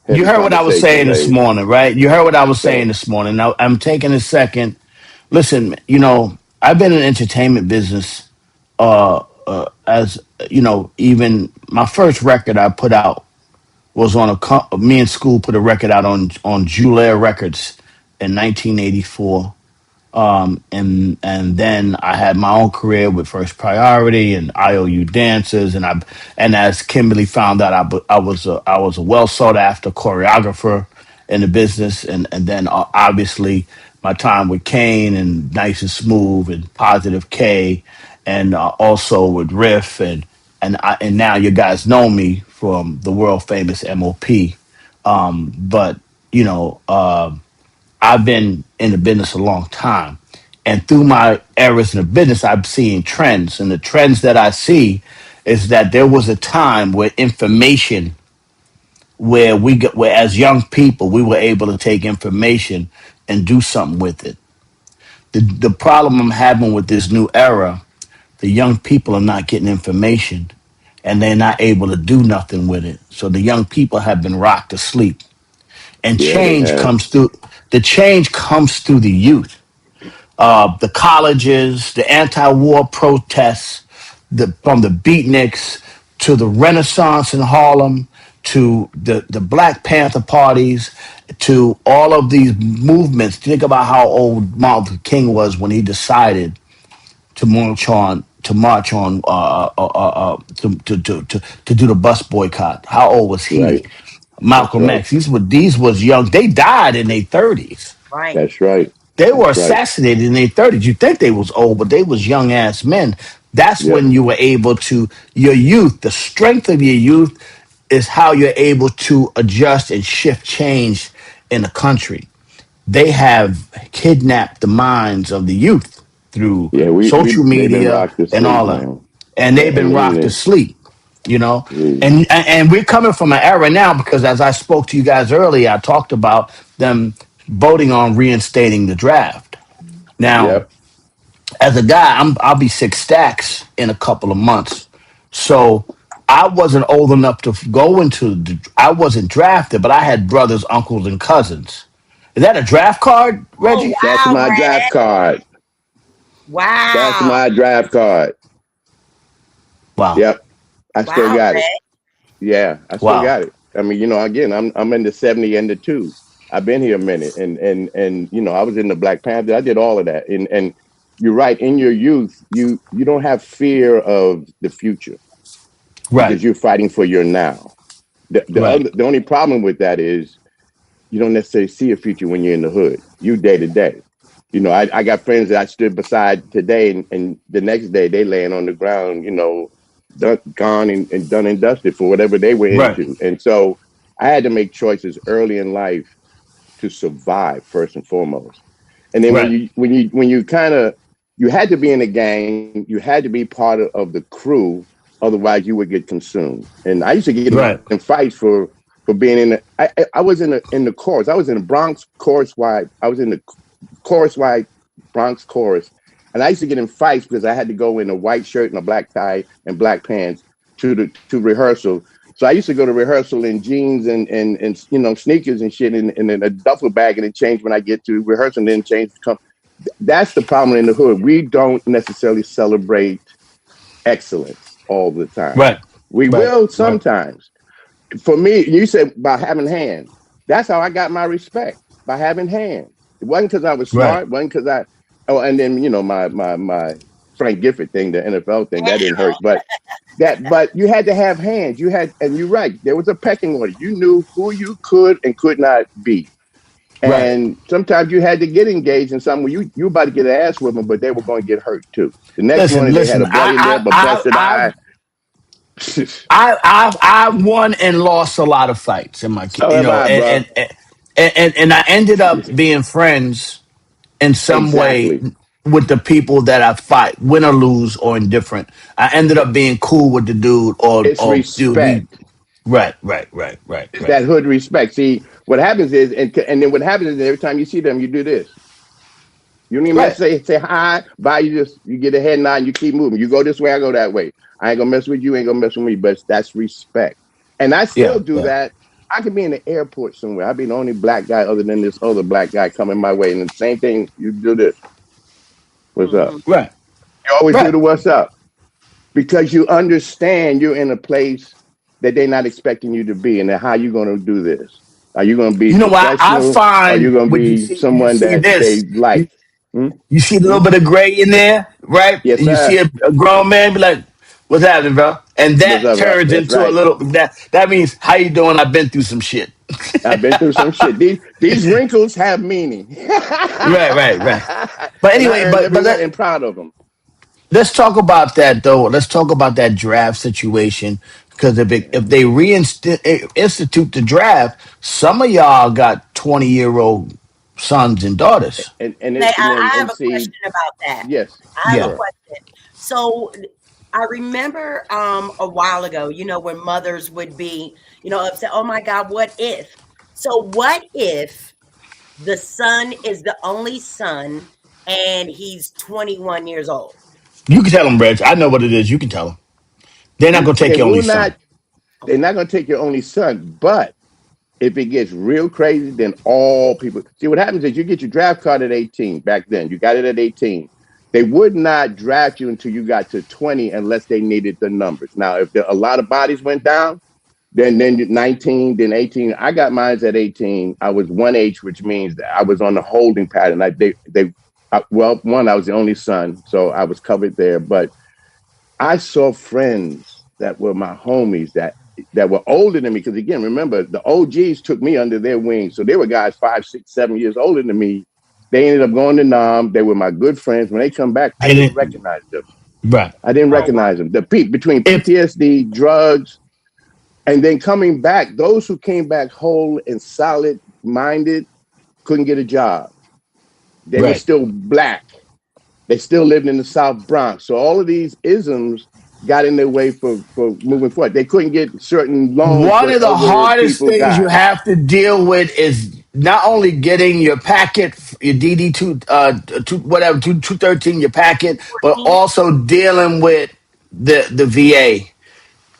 Speaker 1: you
Speaker 4: Heavy
Speaker 1: heard what I was
Speaker 4: conversation,
Speaker 1: saying this
Speaker 4: Lay.
Speaker 1: morning, right? You heard what I was
Speaker 4: So,
Speaker 1: saying this morning. Now, I'm taking a second. Listen, I've been in the entertainment business as even my first record I put out was me and School put a record out on Julair Records in 1984. And then I had my own career with First Priority and IOU Dancers, and as Kimberly found out, I was a well sought after choreographer in the business, and then obviously my time with Kane and Nice and Smooth and Positive K, and also with Riff and now you guys know me from the world famous MOP, but you know. I've been in the business a long time. And through my eras in the business, I've seen trends. And the trends that I see is that there was a time where information, where as young people, we were able to take information and do something with it. The problem I'm having with this new era, the young people are not getting information and they're not able to do nothing with it. So the young people have been rocked to sleep. And
Speaker 4: yeah, they have.
Speaker 1: change comes through the youth, the colleges, the anti-war protests, from the beatniks to the Renaissance in Harlem to the Black Panther parties to all of these movements. Think about how old Martin Luther King was when he decided to march on to do the bus boycott. How old was he?
Speaker 4: Right. That's
Speaker 1: Malcolm
Speaker 4: right.
Speaker 1: X. These was young. They died in their 30s.
Speaker 3: Right.
Speaker 4: That's right.
Speaker 1: They were
Speaker 4: That's right.
Speaker 1: assassinated in their 30s. You think they was old, but they was young ass men. That's
Speaker 4: Yep.
Speaker 1: when you were able to your youth, the strength of your youth is how you're able to adjust and shift change in the country. They have kidnapped the minds of the youth through
Speaker 4: Yeah,
Speaker 1: social
Speaker 4: they've been
Speaker 1: media
Speaker 4: rocked to
Speaker 1: and
Speaker 4: sleep,
Speaker 1: all that.
Speaker 4: man.
Speaker 1: And they've been rocked to
Speaker 4: And
Speaker 1: sleep, you know.
Speaker 4: yeah,
Speaker 1: And we're coming from an era now because as I spoke to you guys earlier, I talked about them voting on reinstating the draft. Now,
Speaker 4: yep.
Speaker 1: as a guy, I'll be six stacks in a couple of months. So I wasn't old enough to go into I wasn't drafted, but I had brothers, uncles, and cousins. Is that a draft card,
Speaker 3: Oh,
Speaker 1: Reggie?
Speaker 4: That's
Speaker 3: wow,
Speaker 4: my draft
Speaker 3: Red.
Speaker 4: card. That's
Speaker 3: Wow.
Speaker 4: my draft card.
Speaker 1: Wow.
Speaker 4: Yep. I still
Speaker 3: Wow,
Speaker 4: got it.
Speaker 3: Red.
Speaker 4: Yeah, I still
Speaker 1: Wow.
Speaker 4: got it. I mean, again, I'm in the 70 and the two. I've been here a minute, and I was in the Black Panther. I did all of that, and you're right. In your youth, you don't have fear of the future
Speaker 1: Right.
Speaker 4: because you're fighting for your now.
Speaker 1: Right.
Speaker 4: The only problem with that is you don't necessarily see a future when you're in the hood. You day to day. I got friends that I stood beside today, and the next day they laying on the ground, gone and done and dusted for whatever they were
Speaker 1: Right.
Speaker 4: into. And so I had to make choices early in life to survive first and foremost. And then
Speaker 1: Right.
Speaker 4: when you kind of you had to be in a gang, you had to be part of the crew, otherwise you would get consumed. And I used to get in
Speaker 1: Right.
Speaker 4: fights for being in the I was in the chorus. I was in the Bronx chorus wide. I was in the chorus wide Bronx chorus. And I used to get in fights because I had to go in a white shirt and a black tie and black pants to rehearsal. So I used to go to rehearsal in jeans and sneakers and shit in a duffel bag and then change when I get to rehearsal and then change. That's the problem in the hood. We don't necessarily celebrate excellence all the time.
Speaker 1: Right.
Speaker 4: We
Speaker 1: Right.
Speaker 4: will
Speaker 1: Right.
Speaker 4: sometimes. For me, you said by having hands. That's how I got my respect, by having hands. It wasn't because I was
Speaker 1: Right.
Speaker 4: smart. It wasn't because I. Oh, and then my Frank Gifford thing, the NFL thing, that didn't hurt. But you had to have hands. You had, and you're right. There was a pecking order. You knew who you could and could not beat.
Speaker 1: Right.
Speaker 4: And sometimes you had to get engaged in something where you about to get an ass with them, but they were going to get hurt too. The next
Speaker 1: Listen.
Speaker 4: morning they had
Speaker 1: Listen.
Speaker 4: a bloody lip, a busted eye.
Speaker 1: I won and lost a lot of fights in my,
Speaker 4: So have I, bro.
Speaker 1: and I ended up being friends in some way
Speaker 4: Exactly.
Speaker 1: with the people that I fight, win or lose or indifferent. I ended up being cool with the dude,
Speaker 4: It's
Speaker 1: or dude, we
Speaker 4: respect.
Speaker 1: right, right, right, right,
Speaker 4: It's
Speaker 1: right,
Speaker 4: that hood respect. See, what happens is, and then what happens is every time you see them, you do this. You don't even have
Speaker 1: right.
Speaker 4: to say hi, bye. You get a head nod and you keep moving. You go this way, I go that way. I ain't gonna mess with you, ain't gonna mess with me, but that's respect. And I still
Speaker 1: Yeah,
Speaker 4: do
Speaker 1: yeah.
Speaker 4: that. I could be in the airport somewhere. I'd be the only black guy other than this other black guy coming my way. And the same thing, you do this. What's up?
Speaker 3: Mhm.
Speaker 1: Right,
Speaker 4: You always do
Speaker 1: right.
Speaker 4: the what's up because you understand you're in a place that they're not expecting you to be. And then how you gonna do this? Are you gonna be
Speaker 1: You know what I
Speaker 4: professional? Are you
Speaker 1: find
Speaker 4: gonna
Speaker 1: when
Speaker 4: be
Speaker 1: you
Speaker 4: someone
Speaker 1: see
Speaker 4: that they
Speaker 1: this,
Speaker 4: like? Hmm?
Speaker 1: you see a
Speaker 4: Hmm?
Speaker 1: little bit of gray in there, right?
Speaker 4: Yes,
Speaker 1: And you see
Speaker 4: sir.
Speaker 1: a grown man be like, "What's happening, bro?" And
Speaker 4: What's
Speaker 1: that
Speaker 4: up, bro?
Speaker 1: turns
Speaker 4: That's
Speaker 1: into a
Speaker 4: right.
Speaker 1: little that means how you doing? I've been through some shit.
Speaker 4: I've been through some shit. These wrinkles have meaning, and
Speaker 1: Right, right, right. But
Speaker 4: I
Speaker 1: anyway,
Speaker 4: earned
Speaker 1: but
Speaker 4: every one
Speaker 1: let,
Speaker 4: and proud of them.
Speaker 1: let's talk about that though. Let's talk about that draft situation because if they institute the draft, some of y'all got 20-year-old sons and daughters.
Speaker 3: Say,
Speaker 4: And
Speaker 3: I have
Speaker 4: and
Speaker 3: a
Speaker 4: see,
Speaker 3: question about that.
Speaker 4: yes,
Speaker 3: I have a
Speaker 1: Yeah,
Speaker 4: sure.
Speaker 3: question. So I remember a while ago, when mothers would be, upset, oh my God, what if? So what if the son is the only son and he's 21 years old?
Speaker 1: you can tell them, Reg. I know what it is. You can tell them. They're not gonna
Speaker 4: They
Speaker 1: take your only
Speaker 4: will
Speaker 1: son.
Speaker 4: not. They're not going to take your only son, but if it gets real crazy, then all people see what happens is you get your draft card at 18 back then. You got it at 18. They would not draft you until you got to 20 unless they needed the numbers. Now, if a lot of bodies went down, then 19, then 18. I got mine at 18. I was 1H, which means that I was on the holding pattern. Well, one, I was the only son, so I was covered there. But I saw friends that were my homies that were older than me. Because again, remember the OGs took me under their wing, so they were guys 5, 6, 7 years older than me. They ended up going to Nam. They were my good friends. When they come back, I
Speaker 1: They
Speaker 4: didn't
Speaker 1: didn't.
Speaker 4: recognize them.
Speaker 1: Right.
Speaker 4: I didn't
Speaker 3: Oh, wow.
Speaker 4: recognize them. Between
Speaker 1: If
Speaker 4: PTSD, drugs, and then coming back, those who came back whole and solid minded couldn't get a job. They were
Speaker 1: right.
Speaker 4: still black. They still lived in the South Bronx. So all of these isms got in their way for moving forward. They couldn't get certain loans
Speaker 1: One
Speaker 4: that
Speaker 1: of the
Speaker 4: other
Speaker 1: hardest
Speaker 4: people
Speaker 1: things you
Speaker 4: got.
Speaker 1: have to deal with is not only getting your packet, your DD whatever 213, your packet, but
Speaker 3: 14?
Speaker 1: also dealing with the VA.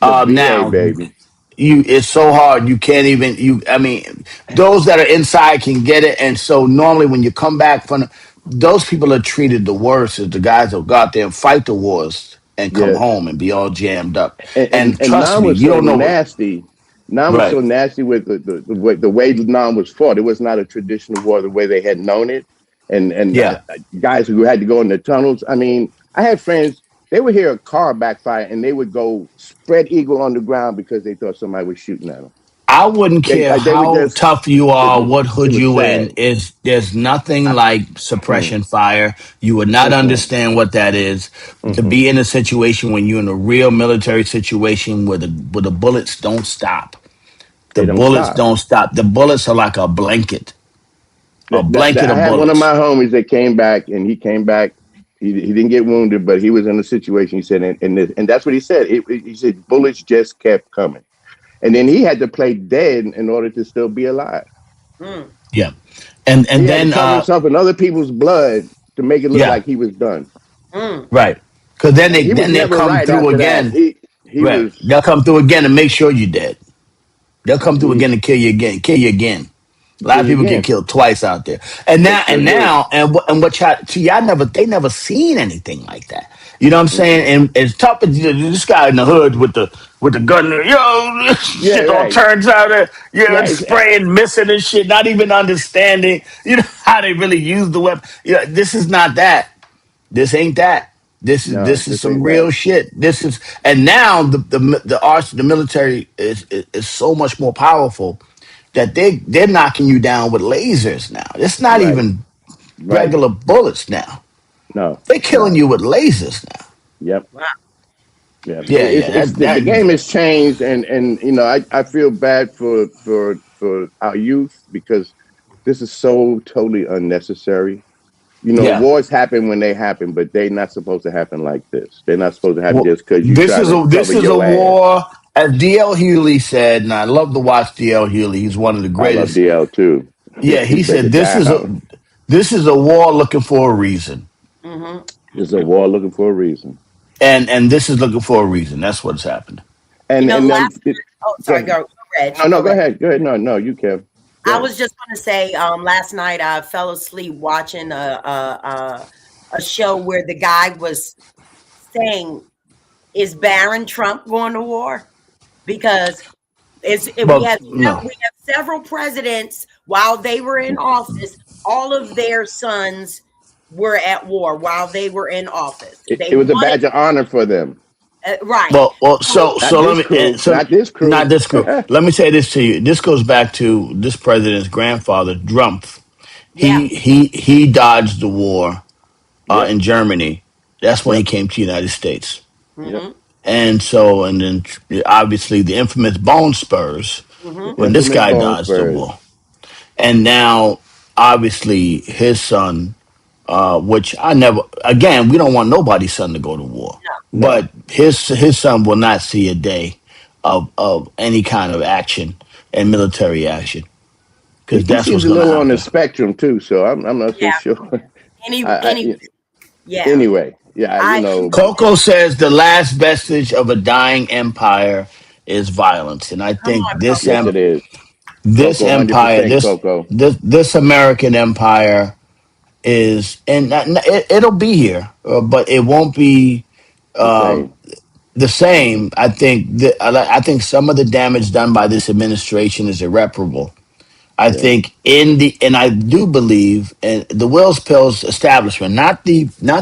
Speaker 4: The VA,
Speaker 1: Now
Speaker 4: baby.
Speaker 1: you it's so hard you can't even I mean those that are inside can get it, and so normally when you come back from those people are treated the worst is the guys that go out there and fight the wars and come
Speaker 4: Yes.
Speaker 1: home and be all jammed up.
Speaker 4: And
Speaker 1: And
Speaker 4: and
Speaker 1: trust
Speaker 4: Nam
Speaker 1: me,
Speaker 4: was
Speaker 1: you
Speaker 4: so
Speaker 1: don't know what.
Speaker 4: nasty. Nam was
Speaker 1: Right.
Speaker 4: so nasty with the way Nam was fought. It was not a traditional war the way they had known it. And
Speaker 1: Yeah.
Speaker 4: guys who had to go in the tunnels. I mean, I had friends. They would hear a car backfire and they would go spread eagle on the ground because they thought somebody was shooting at them.
Speaker 1: I wouldn't care
Speaker 4: They would
Speaker 1: how
Speaker 4: just.
Speaker 1: tough you
Speaker 4: It
Speaker 1: are,
Speaker 4: was
Speaker 1: what
Speaker 4: it
Speaker 1: hood
Speaker 4: was
Speaker 1: you in.
Speaker 4: sad.
Speaker 1: Is there's nothing
Speaker 4: I,
Speaker 1: like
Speaker 4: mm,
Speaker 1: suppression fire. You would not
Speaker 4: mm-mm,
Speaker 1: understand what that is. To
Speaker 4: mm-mm.
Speaker 1: be in a situation when you're in a real military situation where the bullets don't stop. The
Speaker 4: They don't
Speaker 1: bullets
Speaker 4: stop.
Speaker 1: don't stop. The bullets are like a blanket. A blanket
Speaker 4: I
Speaker 1: of
Speaker 4: had one of
Speaker 1: bullets.
Speaker 4: my homies that came back, and he came back. He didn't get wounded, but he was in a situation. He said, and that's what he said. He said bullets just kept coming, and then he had to play dead in order to still be alive.
Speaker 3: Mm.
Speaker 1: Yeah,
Speaker 4: He
Speaker 1: and
Speaker 4: had to
Speaker 1: then
Speaker 4: cover himself in other people's blood to make it look
Speaker 1: yeah,
Speaker 4: like he was done.
Speaker 3: Mm.
Speaker 1: right. Because then
Speaker 4: And he was
Speaker 1: they'll
Speaker 4: never
Speaker 1: come
Speaker 4: right
Speaker 1: through
Speaker 4: after that.
Speaker 1: again.
Speaker 4: He
Speaker 1: Right,
Speaker 4: was
Speaker 1: they'll come through again and make sure you're dead. They'll come through
Speaker 4: he
Speaker 1: again and kill you again, kill you again. A lot
Speaker 4: kill
Speaker 1: of
Speaker 4: you
Speaker 1: people get
Speaker 4: again.
Speaker 1: killed twice out there, and
Speaker 4: They
Speaker 1: now
Speaker 4: sure
Speaker 1: and
Speaker 4: do.
Speaker 1: now and what y'all see, y'all never they never seen anything like that. You know what I'm saying?
Speaker 4: Mm-mm.
Speaker 1: And it's tough. This guy in the hood with the gun, yo,
Speaker 4: Yeah,
Speaker 1: shit all
Speaker 4: right,
Speaker 1: turns out,
Speaker 4: right.
Speaker 1: spraying, missing and shit, not even understanding, how they really use the weapon. This is not that. This ain't that.
Speaker 4: No,
Speaker 1: This is
Speaker 4: this
Speaker 1: some
Speaker 4: ain't that.
Speaker 1: real shit. This is and now the military is so much more powerful that they're knocking you down with lasers now. It's not
Speaker 4: Right,
Speaker 1: even
Speaker 4: right.
Speaker 1: regular bullets now.
Speaker 4: No,
Speaker 1: They're killing
Speaker 4: no.
Speaker 1: you with lasers now.
Speaker 4: Yep.
Speaker 3: Wow.
Speaker 4: Yeah,
Speaker 1: Yeah, yeah.
Speaker 4: it's the game has changed, and I feel bad for our youth because this is so totally unnecessary.
Speaker 1: Yeah.
Speaker 4: Wars happen when they happen, but they're not supposed to happen like this. They're not supposed to happen
Speaker 1: Well,
Speaker 4: just because you try to
Speaker 1: this
Speaker 4: cover
Speaker 1: is a
Speaker 4: your ass.
Speaker 1: war, as DL Hewley said, and I love to watch DL Hewley. He's one of the
Speaker 4: I love
Speaker 1: greatest.
Speaker 4: DL too.
Speaker 1: Yeah,
Speaker 4: He
Speaker 1: he
Speaker 4: break
Speaker 1: said
Speaker 4: it down.
Speaker 1: this is a war looking for a reason.
Speaker 3: Mm-hmm.
Speaker 4: It's a war looking for a reason.
Speaker 1: And this is looking for a reason. That's what's happened.
Speaker 4: And
Speaker 3: Last. Oh,
Speaker 4: go
Speaker 3: sorry.
Speaker 4: ahead.
Speaker 3: Go, Reg.
Speaker 4: No, no,
Speaker 3: Go,
Speaker 4: go
Speaker 3: Reg.
Speaker 4: ahead. Go ahead. No, no, you can. Go
Speaker 3: I
Speaker 4: ahead.
Speaker 3: was just going to say, last night I fell asleep watching a show where the guy was saying, "Is Barron Trump going to war?" Because we
Speaker 1: Well,
Speaker 3: have
Speaker 1: no.
Speaker 3: we have several presidents while they were in office. All of their sons were at war while they were in office.
Speaker 4: It
Speaker 3: They
Speaker 4: was a
Speaker 3: wanted
Speaker 4: badge of honor for them.
Speaker 3: right.
Speaker 1: Well,
Speaker 3: So
Speaker 4: Not
Speaker 1: so let
Speaker 4: this
Speaker 1: me
Speaker 4: crew.
Speaker 1: so
Speaker 4: Not this
Speaker 1: not
Speaker 4: crew.
Speaker 1: this group. Let me say this to you. This goes back to this president's grandfather, Trump.
Speaker 3: yeah.
Speaker 1: He dodged the war
Speaker 4: Yep.
Speaker 1: in Germany. That's when he
Speaker 4: Yep.
Speaker 1: came to the United States.
Speaker 4: Yep.
Speaker 3: Mm-hmm.
Speaker 1: And then obviously the infamous Bone Spurs
Speaker 4: The
Speaker 3: Mm-hmm.
Speaker 1: when this
Speaker 4: infamous
Speaker 1: guy
Speaker 4: Bone
Speaker 1: dodged the
Speaker 4: Spurs.
Speaker 1: war. And now obviously his son, which I never again, we don't want nobody's son to go to war.
Speaker 4: No.
Speaker 1: But his son will not see a day of any kind of action and military action. Because
Speaker 4: He
Speaker 1: that's
Speaker 4: seems
Speaker 1: what's
Speaker 4: a
Speaker 1: gonna
Speaker 4: little on the
Speaker 1: happen.
Speaker 4: spectrum too, so I'm not so
Speaker 3: Yeah.
Speaker 4: sure. I
Speaker 3: Any. Yeah.
Speaker 4: anyway, yeah,
Speaker 3: I
Speaker 1: Coco says the last vestige of a dying empire is violence. And I
Speaker 3: come
Speaker 1: think
Speaker 3: on,
Speaker 4: yes,
Speaker 3: Coco.
Speaker 4: it is.
Speaker 1: this
Speaker 4: Coco,
Speaker 1: empire,
Speaker 4: 100% Coco.
Speaker 1: this American empire is, and it'll be here, but it won't be
Speaker 4: The same.
Speaker 1: the same. I think some of the damage done by this administration is irreparable. I
Speaker 4: Yeah.
Speaker 1: think and I do believe in the Wills Pills establishment, not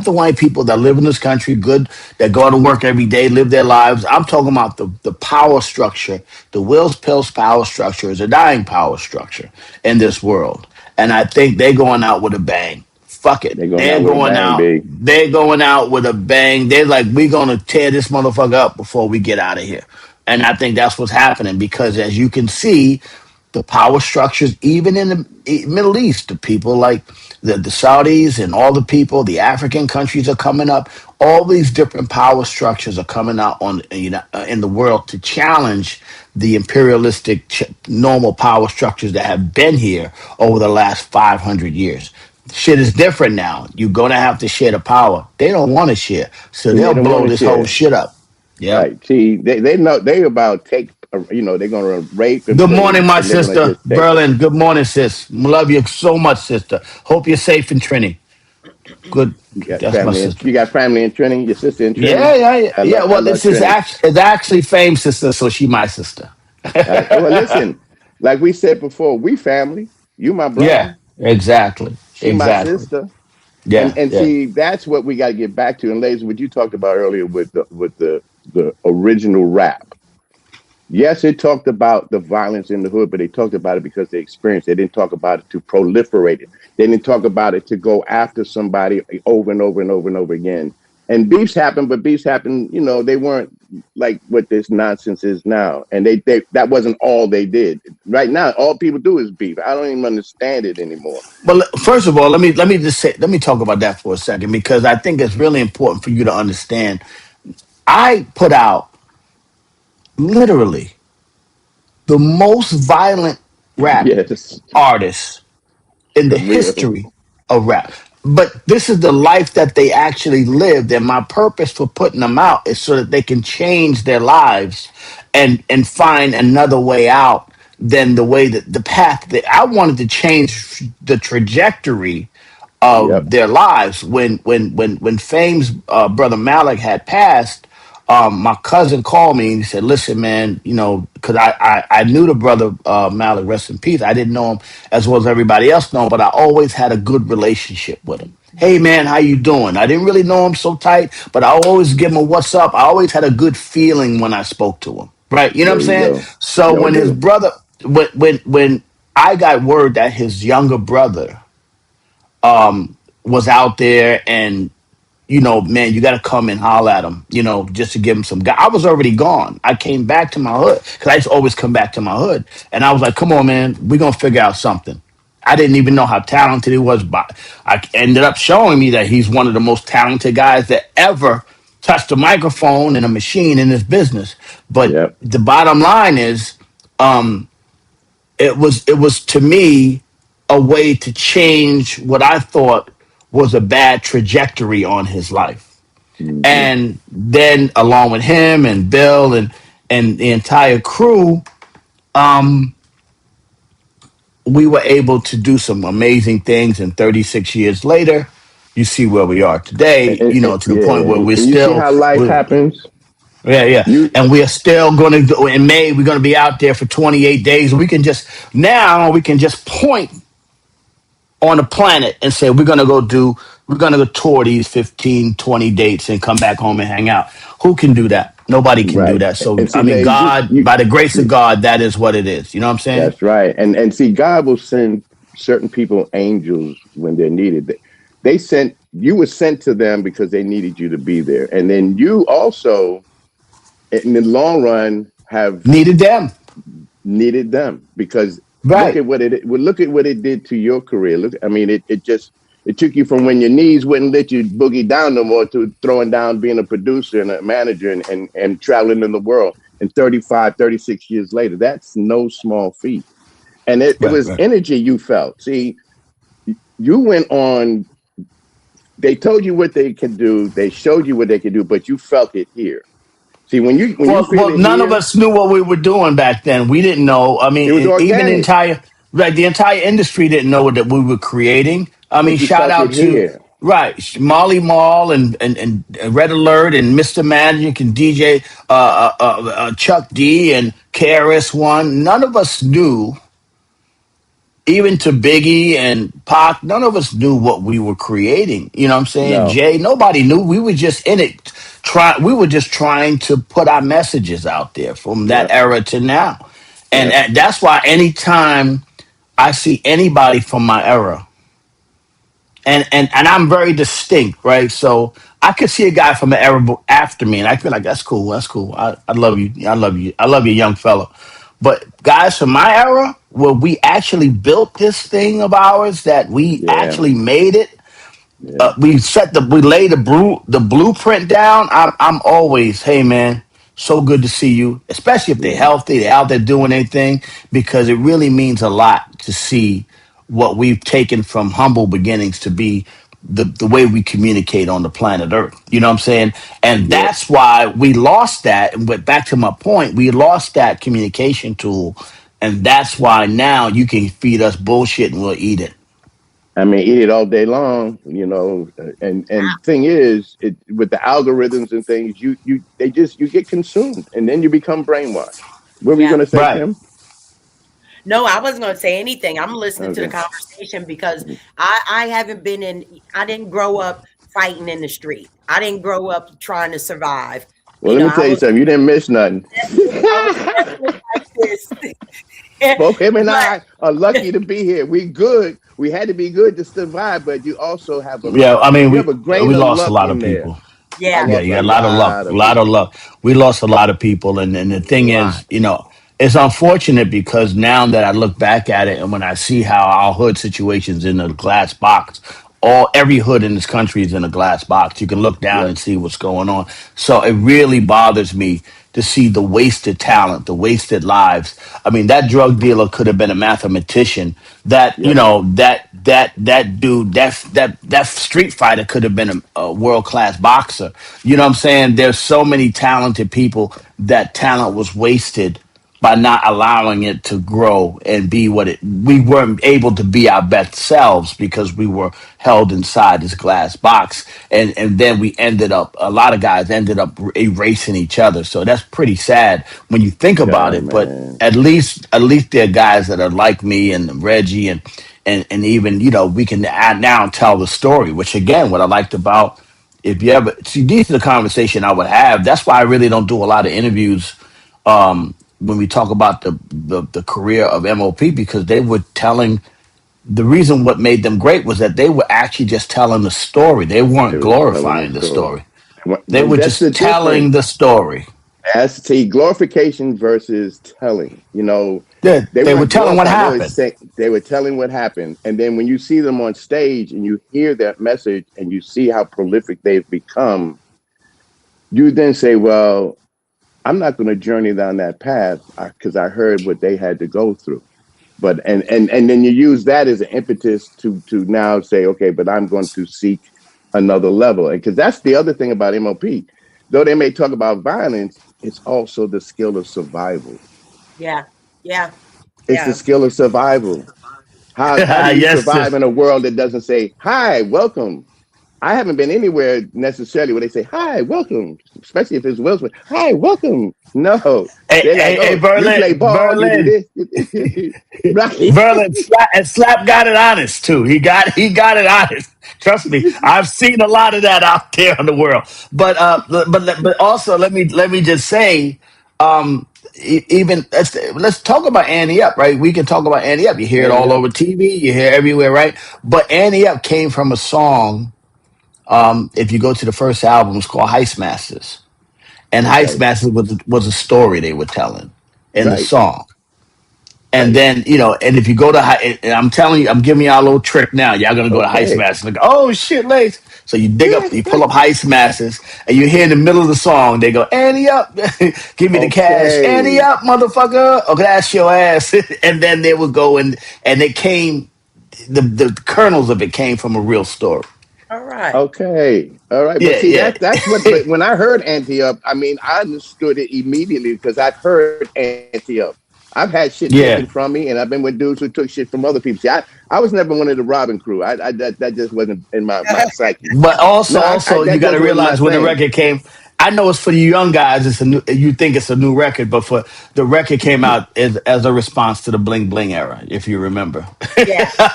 Speaker 1: the white people that live in this country, good that go to work every day, live their lives. I'm talking about the power structure. The Wills Pills power structure is a dying power structure in this world, and I think they're going out with a bang. Fuck it,
Speaker 4: They're going out with a bang, big.
Speaker 1: They're going out with a bang. They're like, we're gonna tear this motherfucker up before we get out of here. And I think that's what's happening because, as you can see, the power structures, even in the Middle East, the people like the Saudis and all the people, the African countries are coming up. All these different power structures are coming out in the world to challenge the imperialistic normal power structures that have been here over the last 500 years. Shit is different now. You're gonna have to share the power. They don't want to share, so
Speaker 4: And they
Speaker 1: they'll
Speaker 4: don't want
Speaker 1: blow
Speaker 4: to
Speaker 1: this whole
Speaker 4: share.
Speaker 1: shit up. Yep.
Speaker 4: Right. See, they know they about take. They're going to rape and
Speaker 1: Good morning,
Speaker 4: pillage,
Speaker 1: my
Speaker 4: and they're going to
Speaker 1: sister.
Speaker 4: just take it.
Speaker 1: Berlin, good morning, sis. Love you so much, sister. Hope you're safe in Trini. Good. That's my sister.
Speaker 4: You got family in Trinity. Your sister in
Speaker 1: Yeah,
Speaker 4: Trinity.
Speaker 1: yeah, yeah. Yeah,
Speaker 4: I
Speaker 1: well,
Speaker 4: love
Speaker 1: this is
Speaker 4: Trinity.
Speaker 1: it's actually Fame's sister, so she my sister.
Speaker 4: Well, listen, like we said before, we family. You my
Speaker 1: Yeah,
Speaker 4: brother.
Speaker 1: exactly.
Speaker 4: She my
Speaker 1: Exactly.
Speaker 4: sister.
Speaker 1: Yeah,
Speaker 4: And
Speaker 1: yeah.
Speaker 4: see, that's what we got to get back to. And ladies, what you talked about earlier with the original rap. Yes, it talked about the violence in the hood, but they talked about it because they experienced it. They didn't talk about it to proliferate it. They didn't talk about it to go after somebody over and over and over and over again. And beefs happen, but beefs happen, they weren't like what this nonsense is now. And they that wasn't all they did. Right now, all people do is beef. I don't even understand it anymore.
Speaker 1: Well, first of all, let me talk about that for a second because I think it's really important for you to understand. I put out literally the most violent rap
Speaker 4: Yes,
Speaker 1: artists in the
Speaker 4: for real.
Speaker 1: history of rap. But this is the life that they actually lived, and my purpose for putting them out is so that they can change their lives and find another way out than the way that the path that I wanted to change the trajectory of
Speaker 4: Yep,
Speaker 1: their lives. When Fame's brother Malik had passed, my cousin called me and he said, "Listen, man, you know, because I knew the brother Malik, rest in peace. I didn't know him as well as everybody else know him, but I always had a good relationship with him. Hey, man, how you doing? I didn't really know him so tight, but I always give him a what's up. I always had a good feeling when I spoke to him, right? You know what
Speaker 4: there
Speaker 1: I'm
Speaker 4: you
Speaker 1: saying?
Speaker 4: go.
Speaker 1: So
Speaker 4: No
Speaker 1: when his
Speaker 4: doubt.
Speaker 1: brother, when I got word that his younger brother was out there and you know, man, you got to come and holler at him, you know, just to give him some guy. I was already gone. I came back to my hood because I used to always come back to my hood. And I was like, come on, man, we're going to figure out something. I didn't even know how talented he was, but I ended up showing me that he's one of the most talented guys that ever touched a microphone and a machine in this business. But
Speaker 4: Yep.
Speaker 1: the bottom line is, it was to me a way to change what I thought was a bad trajectory on his life.
Speaker 4: Hmm.
Speaker 1: And then along with him and Bill and the entire crew, we were able to do some amazing things. And 36 years later, you see where we are today. You know, to the
Speaker 4: Yeah,
Speaker 1: point where we're
Speaker 4: and you see
Speaker 1: still,
Speaker 4: how life
Speaker 1: we're,
Speaker 4: happens.
Speaker 1: yeah, yeah,
Speaker 4: You
Speaker 1: and we are still going to go in May. We're going to be out there for 28 days. We can just now we can just point on the planet and say we're going to go tour these 15, 20 dates and come back home and hang out. Who can do that? Nobody can do
Speaker 4: right,
Speaker 1: that. So
Speaker 4: and
Speaker 1: I
Speaker 4: see,
Speaker 1: mean,
Speaker 4: man,
Speaker 1: God, by the grace of God, that is what it is. You know what I'm saying?
Speaker 4: that's right, and see, God will send certain people angels when they're needed. They sent you were sent to them because they needed you to be there, and then you also, in the long run, have
Speaker 1: Needed them.
Speaker 4: needed them because
Speaker 1: Right.
Speaker 4: look at what it did to your career. Look, I mean, it just it took you from when your knees wouldn't let you boogie down no more to throwing down being a producer and a manager and traveling in the world. And 35, 36 years later, that's no small feat. And it
Speaker 1: Right.
Speaker 4: was
Speaker 1: Right.
Speaker 4: energy you felt. See, you went on, they told you what they could do, they showed you what they could do, but you felt it here. See, when you feel
Speaker 1: Well,
Speaker 4: it
Speaker 1: none of
Speaker 4: here,
Speaker 1: us knew what we were doing back then. We didn't know. I
Speaker 4: it was
Speaker 1: mean, even
Speaker 4: organic,
Speaker 1: the entire industry didn't know that we were creating. I mean,
Speaker 4: but you
Speaker 1: shout
Speaker 4: felt it
Speaker 1: out to
Speaker 4: here.
Speaker 1: right Molly Mall and Red Alert and Mr. Magic and DJ Chuck D and KRS One. None of us knew, even to Biggie and Pac, none of us knew what we were creating. You know what I'm saying?
Speaker 4: No.
Speaker 1: Jay, nobody knew. We were just in it. We were just trying to put our messages out there from that
Speaker 4: Yep.
Speaker 1: era to now. And
Speaker 4: Yep.
Speaker 1: that's why anytime I see anybody from my era, and I'm very distinct, right? So I could see a guy from an era after me, and I feel like that's cool. That's cool. I love you. I love you. I love you, young fella. But guys from my era, where we actually built this thing of ours, that we
Speaker 4: Yeah.
Speaker 1: actually made it,
Speaker 4: Yeah.
Speaker 1: we laid the blueprint down. I'm always, hey man, so good to see you, especially if they're
Speaker 4: Yeah.
Speaker 1: healthy, they're out there doing anything, because it really means a lot to see what we've taken from humble beginnings to be the way we communicate on the planet Earth. You know what I'm saying? And
Speaker 4: Yeah.
Speaker 1: that's why we lost that. And but back to my point, we lost that communication tool. And that's why now you can feed us bullshit and we'll eat it.
Speaker 4: I mean, eat it all day long, and thing is, it with the algorithms and things, you get consumed, and then you become brainwashed. What were you
Speaker 3: Yeah.
Speaker 4: going to say,
Speaker 1: Right.
Speaker 4: Kim?
Speaker 3: No, I wasn't going to say anything. I'm listening to the
Speaker 4: Okay.
Speaker 3: conversation because I haven't been in, I didn't grow up fighting in the street. I didn't grow up trying to survive.
Speaker 4: Well,
Speaker 3: You
Speaker 4: let
Speaker 3: know,
Speaker 4: me tell you something. You didn't miss nothing.
Speaker 3: I was definitely like this.
Speaker 4: Both him and
Speaker 3: But
Speaker 4: I are lucky to be here. We good. We had to be good to survive, but you also have
Speaker 1: Yeah, I mean,
Speaker 4: you have a
Speaker 1: we
Speaker 4: grain of
Speaker 1: lost a
Speaker 4: luck
Speaker 1: lot of
Speaker 4: in there.
Speaker 1: people.
Speaker 4: I
Speaker 3: Yeah.
Speaker 1: Yeah,
Speaker 4: lost
Speaker 1: you
Speaker 4: a
Speaker 1: got a lot of luck.
Speaker 4: lot
Speaker 1: A
Speaker 4: of
Speaker 1: lot of
Speaker 4: people.
Speaker 1: luck. We lost a lot of people, and
Speaker 4: A
Speaker 1: the thing
Speaker 4: lot.
Speaker 1: is, it's unfortunate because now that I look back at it, and when I see how our hood situation's in a glass box, every hood in this country is in a glass box. You can look down
Speaker 4: Yep.
Speaker 1: and see what's going on. So it really bothers me to see the wasted talent, the wasted lives. I mean, that drug dealer could have been a mathematician. That
Speaker 4: Yep.
Speaker 1: that dude, that street fighter could have been a world class boxer. You know what I'm saying? There's so many talented people. That talent was wasted by not allowing it to grow and be what it we weren't able to be our best selves because we were held inside this glass box, and then we ended up a lot of guys ended up erasing each other. So that's pretty sad when you think about
Speaker 4: Yeah,
Speaker 1: it. But
Speaker 4: man.
Speaker 1: at least there are guys that are like me and Reggie, and even we can now tell the story, which again, what I liked about, if you ever see, these are the conversation I would have. That's why I really don't do a lot of interviews when we talk about the career of MOP, because they were telling the reason what made them great was that they were actually just telling the story. They
Speaker 4: They
Speaker 1: weren't
Speaker 4: was telling the
Speaker 1: glorifying the
Speaker 4: story.
Speaker 1: story. They
Speaker 4: But
Speaker 1: were
Speaker 4: that's the
Speaker 1: just telling
Speaker 4: difference.
Speaker 1: the story.
Speaker 4: As to glorification versus telling. They
Speaker 1: They were
Speaker 4: weren't
Speaker 1: telling what
Speaker 4: glorifying. They were
Speaker 1: happened.
Speaker 4: saying they were telling what happened. And then when you see them on stage and you hear that message and you see how prolific they've become, you then say, "Well, I'm not going to journey down that path because I heard what they had to go through." But and then you use that as an impetus to now say, okay, but I'm going to seek another level. And because that's the other thing about MOP, though they may talk about violence, it's also the skill of survival.
Speaker 3: Yeah. Yeah.
Speaker 4: It's the
Speaker 3: Yeah.
Speaker 4: skill of survival. How do you
Speaker 1: Yes,
Speaker 4: survive in a world that doesn't say hi, welcome? I haven't been anywhere necessarily where they say hi, welcome, especially if it's Will Smith. Hi, welcome. No,
Speaker 1: hey,
Speaker 4: they're like,
Speaker 1: hey, hey,
Speaker 4: oh, you play ball, you do
Speaker 1: Berlin,
Speaker 4: this, right?
Speaker 1: Berlin, Slap got it honest too. He got it honest. Trust me, I've seen a lot of that out there in the world. But also let me just say, even let's talk about Annie Up, right? We can talk about Annie Up. You hear it
Speaker 4: And
Speaker 1: all
Speaker 4: yep,
Speaker 1: over TV. You hear it everywhere, right? But Annie Up came from a song. If you go to the first album, it's called Heist Masters, and Heist
Speaker 4: okay,
Speaker 1: Masters was a story they were telling in the
Speaker 4: right,
Speaker 1: song. And
Speaker 4: right,
Speaker 1: then, and if you go to, and I'm telling you, I'm giving y'all a little trick now. Y'all gonna go to Heist
Speaker 4: okay.
Speaker 1: Masters. Like, oh shit, Lace. So you dig up, you pull up Heist Masters, and you hear in the middle of the song, they go, Annie up, give me the cash, Annie
Speaker 4: Okay.
Speaker 1: up, motherfucker. Oh, that's your ass. And then they would go and it came, the kernels of it came from a real story.
Speaker 3: All right.
Speaker 4: Okay. All right. But
Speaker 1: Yeah,
Speaker 4: see,
Speaker 1: yeah.
Speaker 4: that's what, but when I heard Anti Up, I mean, I understood it immediately because I've heard Anti Up. I've had shit taken
Speaker 1: Yeah.
Speaker 4: from me, and I've been with dudes who took shit from other people. See, I was never one of the robbing crew. That just wasn't in my psyche.
Speaker 1: But
Speaker 4: No,
Speaker 1: also, you
Speaker 4: that
Speaker 1: got to
Speaker 4: just wasn't my
Speaker 1: realize when the
Speaker 4: thing.
Speaker 1: record came. I know it's for the young guys. It's a new. You think it's a new record, but for the record came out as a response to the Bling Bling era, if you remember.
Speaker 3: Yes.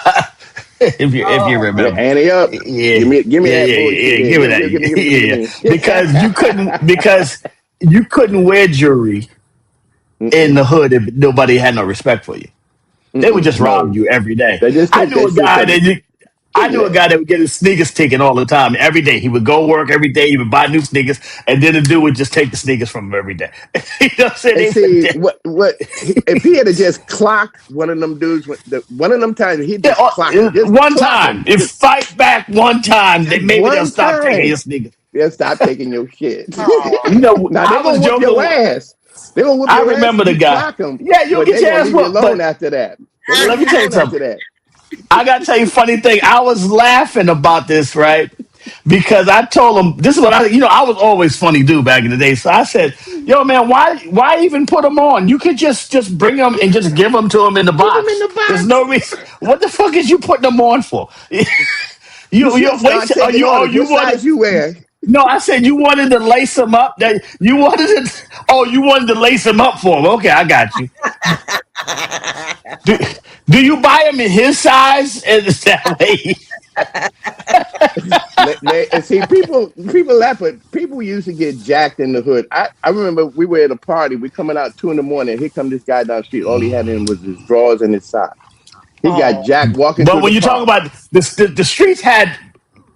Speaker 1: If you
Speaker 3: Oh,
Speaker 4: Yeah,
Speaker 1: remember,
Speaker 4: Annie Up.
Speaker 1: yeah,
Speaker 4: Give me
Speaker 1: yeah,
Speaker 4: that
Speaker 1: yeah,
Speaker 4: bullshit
Speaker 1: yeah.
Speaker 4: there.
Speaker 1: Give it that,
Speaker 4: Give
Speaker 1: yeah,
Speaker 4: it to
Speaker 1: yeah.
Speaker 4: me.
Speaker 1: Because you couldn't wear jewelry in
Speaker 4: Mm-mm,
Speaker 1: the hood if nobody had no respect for you. They would just rob
Speaker 4: no,
Speaker 1: you every day.
Speaker 4: they just
Speaker 1: I
Speaker 4: take
Speaker 1: knew
Speaker 4: that
Speaker 1: a
Speaker 4: shit
Speaker 1: guy
Speaker 4: from
Speaker 1: that
Speaker 4: you.
Speaker 1: you, I knew a
Speaker 4: Yeah.
Speaker 1: guy that would get his sneakers taken all the time, every day. He would go work every day. He would buy new sneakers, and then the dude would just take the sneakers from him every day. You know what I'm saying?
Speaker 4: And see if he had to just clock one of them dudes, one of them times he'd
Speaker 1: Yeah,
Speaker 4: just clock him, just
Speaker 1: one
Speaker 4: clock
Speaker 1: time,
Speaker 4: him,
Speaker 1: if fight back one time,
Speaker 4: just
Speaker 1: maybe they'll
Speaker 4: one
Speaker 1: stop taking your
Speaker 4: time.
Speaker 1: sneakers.
Speaker 4: They'll stop taking your shit.
Speaker 3: oh.
Speaker 4: Now they're
Speaker 1: I
Speaker 4: gonna
Speaker 1: was
Speaker 4: whoop your
Speaker 1: joking.
Speaker 4: ass. They're gonna whoop
Speaker 1: I
Speaker 4: your ass
Speaker 1: remember
Speaker 4: if
Speaker 1: the
Speaker 4: you
Speaker 1: guy.
Speaker 4: clock them,
Speaker 1: Yeah, you'll
Speaker 4: but
Speaker 1: get
Speaker 4: they're
Speaker 1: your
Speaker 4: gonna
Speaker 1: ass
Speaker 4: leave you
Speaker 1: whooped.
Speaker 4: alone
Speaker 1: But
Speaker 4: after that. They're gonna
Speaker 1: let
Speaker 4: leave
Speaker 1: me
Speaker 4: you
Speaker 1: tell you
Speaker 4: alone after
Speaker 1: something.
Speaker 4: that.
Speaker 1: I gotta tell you a funny thing. I was laughing about this, right? Because I told him this is what I was always funny dude back in the day. So I said, "Yo, man, why even put them on? You could just bring them and just give them to him in the
Speaker 4: Give them in
Speaker 1: box.
Speaker 4: the
Speaker 1: There's
Speaker 4: box.
Speaker 1: no reason. What the fuck is you putting them on for?
Speaker 4: You
Speaker 1: you
Speaker 4: should
Speaker 1: wait.
Speaker 4: start
Speaker 1: Till,
Speaker 4: taking
Speaker 1: oh,
Speaker 4: orders.
Speaker 1: you
Speaker 4: What
Speaker 1: wanted?
Speaker 4: size you wear?
Speaker 1: No, I said you wanted to lace them up. That you wanted it. Oh, you wanted to lace them up for him. Okay, I got you. Do, do you buy them in his size? And it's that way.
Speaker 4: And see, people laugh, but people used to get jacked in the hood. I remember we were at a party. We coming out 2 in the morning. Here come this guy down the street. All he had in was his drawers and his socks. He got
Speaker 3: Oh.
Speaker 4: jacked walking
Speaker 1: But
Speaker 4: through
Speaker 1: when
Speaker 4: the
Speaker 1: you talk
Speaker 4: park.
Speaker 1: about the streets had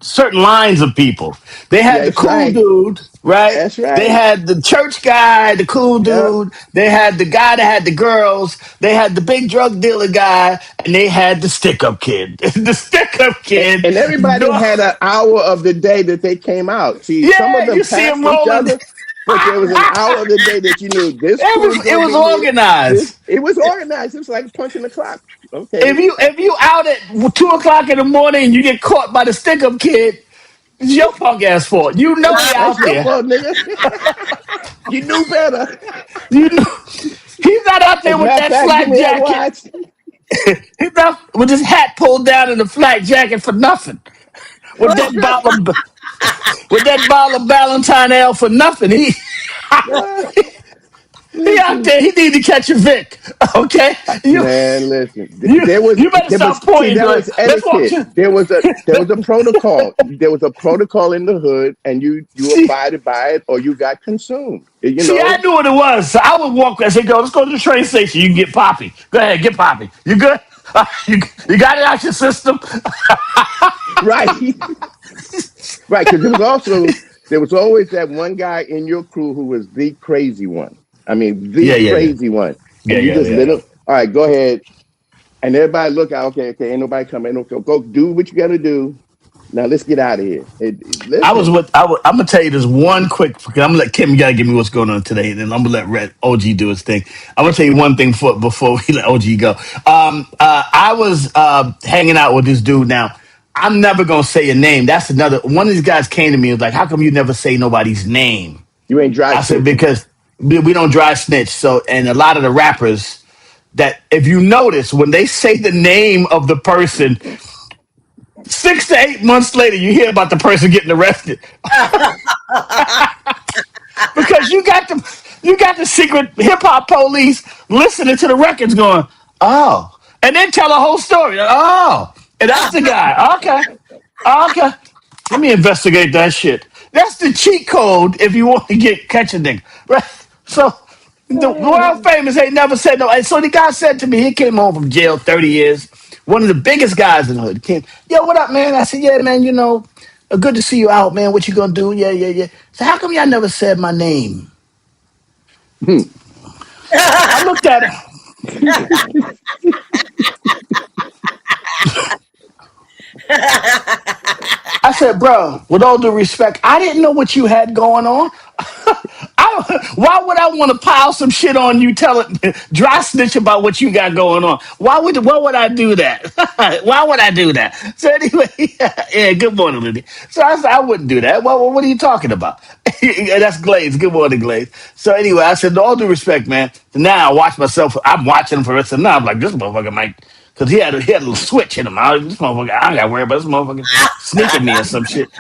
Speaker 1: certain lines of people. They had the
Speaker 4: That's
Speaker 1: cool
Speaker 4: right.
Speaker 1: dude, right?
Speaker 4: That's
Speaker 1: They
Speaker 4: right.
Speaker 1: had the church guy, the cool
Speaker 4: Yep.
Speaker 1: dude. They had the guy that had the girls. They had the big drug dealer guy, and they had the stick up kid. The stick up kid.
Speaker 4: And everybody
Speaker 1: No,
Speaker 4: had an hour of the day that they came out. See, some of
Speaker 1: yeah,
Speaker 4: them
Speaker 1: you see
Speaker 4: passed
Speaker 1: him
Speaker 4: each
Speaker 1: rolling.
Speaker 4: other, but there was an hour of the day that you knew this crew is
Speaker 1: It
Speaker 4: gonna
Speaker 1: was
Speaker 4: be here. This
Speaker 1: organized.
Speaker 4: it was organized. It was like punching the clock.
Speaker 1: If
Speaker 4: Okay,
Speaker 1: you out at 2 o'clock in the morning and you get caught by the stick up kid, it's your punk ass fault. You know he
Speaker 4: that's
Speaker 1: out
Speaker 4: your
Speaker 1: there.
Speaker 4: fault, nigga. You knew better.
Speaker 1: You know he's not out there
Speaker 4: As a
Speaker 1: with
Speaker 4: matter of
Speaker 1: that
Speaker 4: fact, give
Speaker 1: flak
Speaker 4: me that
Speaker 1: jacket.
Speaker 4: watch.
Speaker 1: He's not with his hat pulled down and the flak jacket for nothing. With
Speaker 4: That's
Speaker 1: that
Speaker 4: right.
Speaker 1: bottle of Valentine ale for nothing.
Speaker 4: Uh,
Speaker 1: He out
Speaker 4: listen,
Speaker 1: there. He need to catch a Vic. Okay,
Speaker 4: man, listen.
Speaker 1: you
Speaker 4: There was
Speaker 1: you better
Speaker 4: there was
Speaker 1: stop
Speaker 4: see
Speaker 1: pointing.
Speaker 4: that
Speaker 1: Like,
Speaker 4: was
Speaker 1: let's walk
Speaker 4: etiquette.
Speaker 1: you.
Speaker 4: There was a protocol. There was a protocol in the hood, and you
Speaker 1: See,
Speaker 4: abided by it, or you got consumed. You
Speaker 1: see, I
Speaker 4: know,
Speaker 1: knew what it was. So I would walk. I said, "Go, let's go to the train station. You can get Poppy. Go ahead, get Poppy. You good? You got it out your system."
Speaker 4: right, right. Because there was always that one guy in your crew who was the crazy one. I mean, the
Speaker 1: Yeah, yeah, yeah,
Speaker 4: crazy one,
Speaker 1: yeah,
Speaker 4: and you
Speaker 1: yeah,
Speaker 4: just
Speaker 1: yeah,
Speaker 4: let
Speaker 1: yeah.
Speaker 4: him. All right, go ahead, and everybody look out. Okay, okay, ain't nobody coming. Ain't no, go do what you got to do. Now let's get out of here.
Speaker 1: I was
Speaker 4: Listen,
Speaker 1: with. I'm gonna tell you this one quick. I'm gonna let Kim. You gotta give me what's going on today, and then I'm gonna let Red OG do his thing. I'm gonna tell you one thing before we let OG go. I was hanging out with this dude. Now I'm never gonna say a name. That's another one of these guys came to me and was like, "How come you never say nobody's name?"
Speaker 4: you ain't dry
Speaker 1: I said,
Speaker 4: snitching.
Speaker 1: "Because we don't dry snitch." So, and a lot of the rappers that, if you notice, when they say the name of the person, 6 to 8 months later, you hear about the person getting arrested because you got the secret hip hop police listening to the records, going, "Oh," and then tell a whole story. Oh, and that's the guy. Okay, okay. Let me investigate that shit. That's the cheat code if you want to get catch a nigga, right? So the world famous ain't never said no. And so the guy said to me, he came home from jail 30 years. One of the biggest guys in the hood came, "Yo, what up, man?" I said, "Yeah, man, good to see you out, man. What you gonna do?" "Yeah, yeah, yeah." So how come y'all never said my name? I looked at him. I said, "Bro, with all due respect, I didn't know what you had going on. Why would I want to pile some shit on you, tell it, dry snitch about what you got going on? Why would I do that? Why would I do that?" So anyway, yeah, good morning, Lindy. So I said, "I wouldn't do that. What are you talking about?" Yeah, that's Glaze. Good morning, Glaze. So anyway, I said, "With all due respect, man." So now I watch myself. I'm watching him for the rest of the night. I'm like, this motherfucker might. Because he had a little switch in him. This motherfucker, I ain't got to worry about this motherfucker sneaking me or some shit.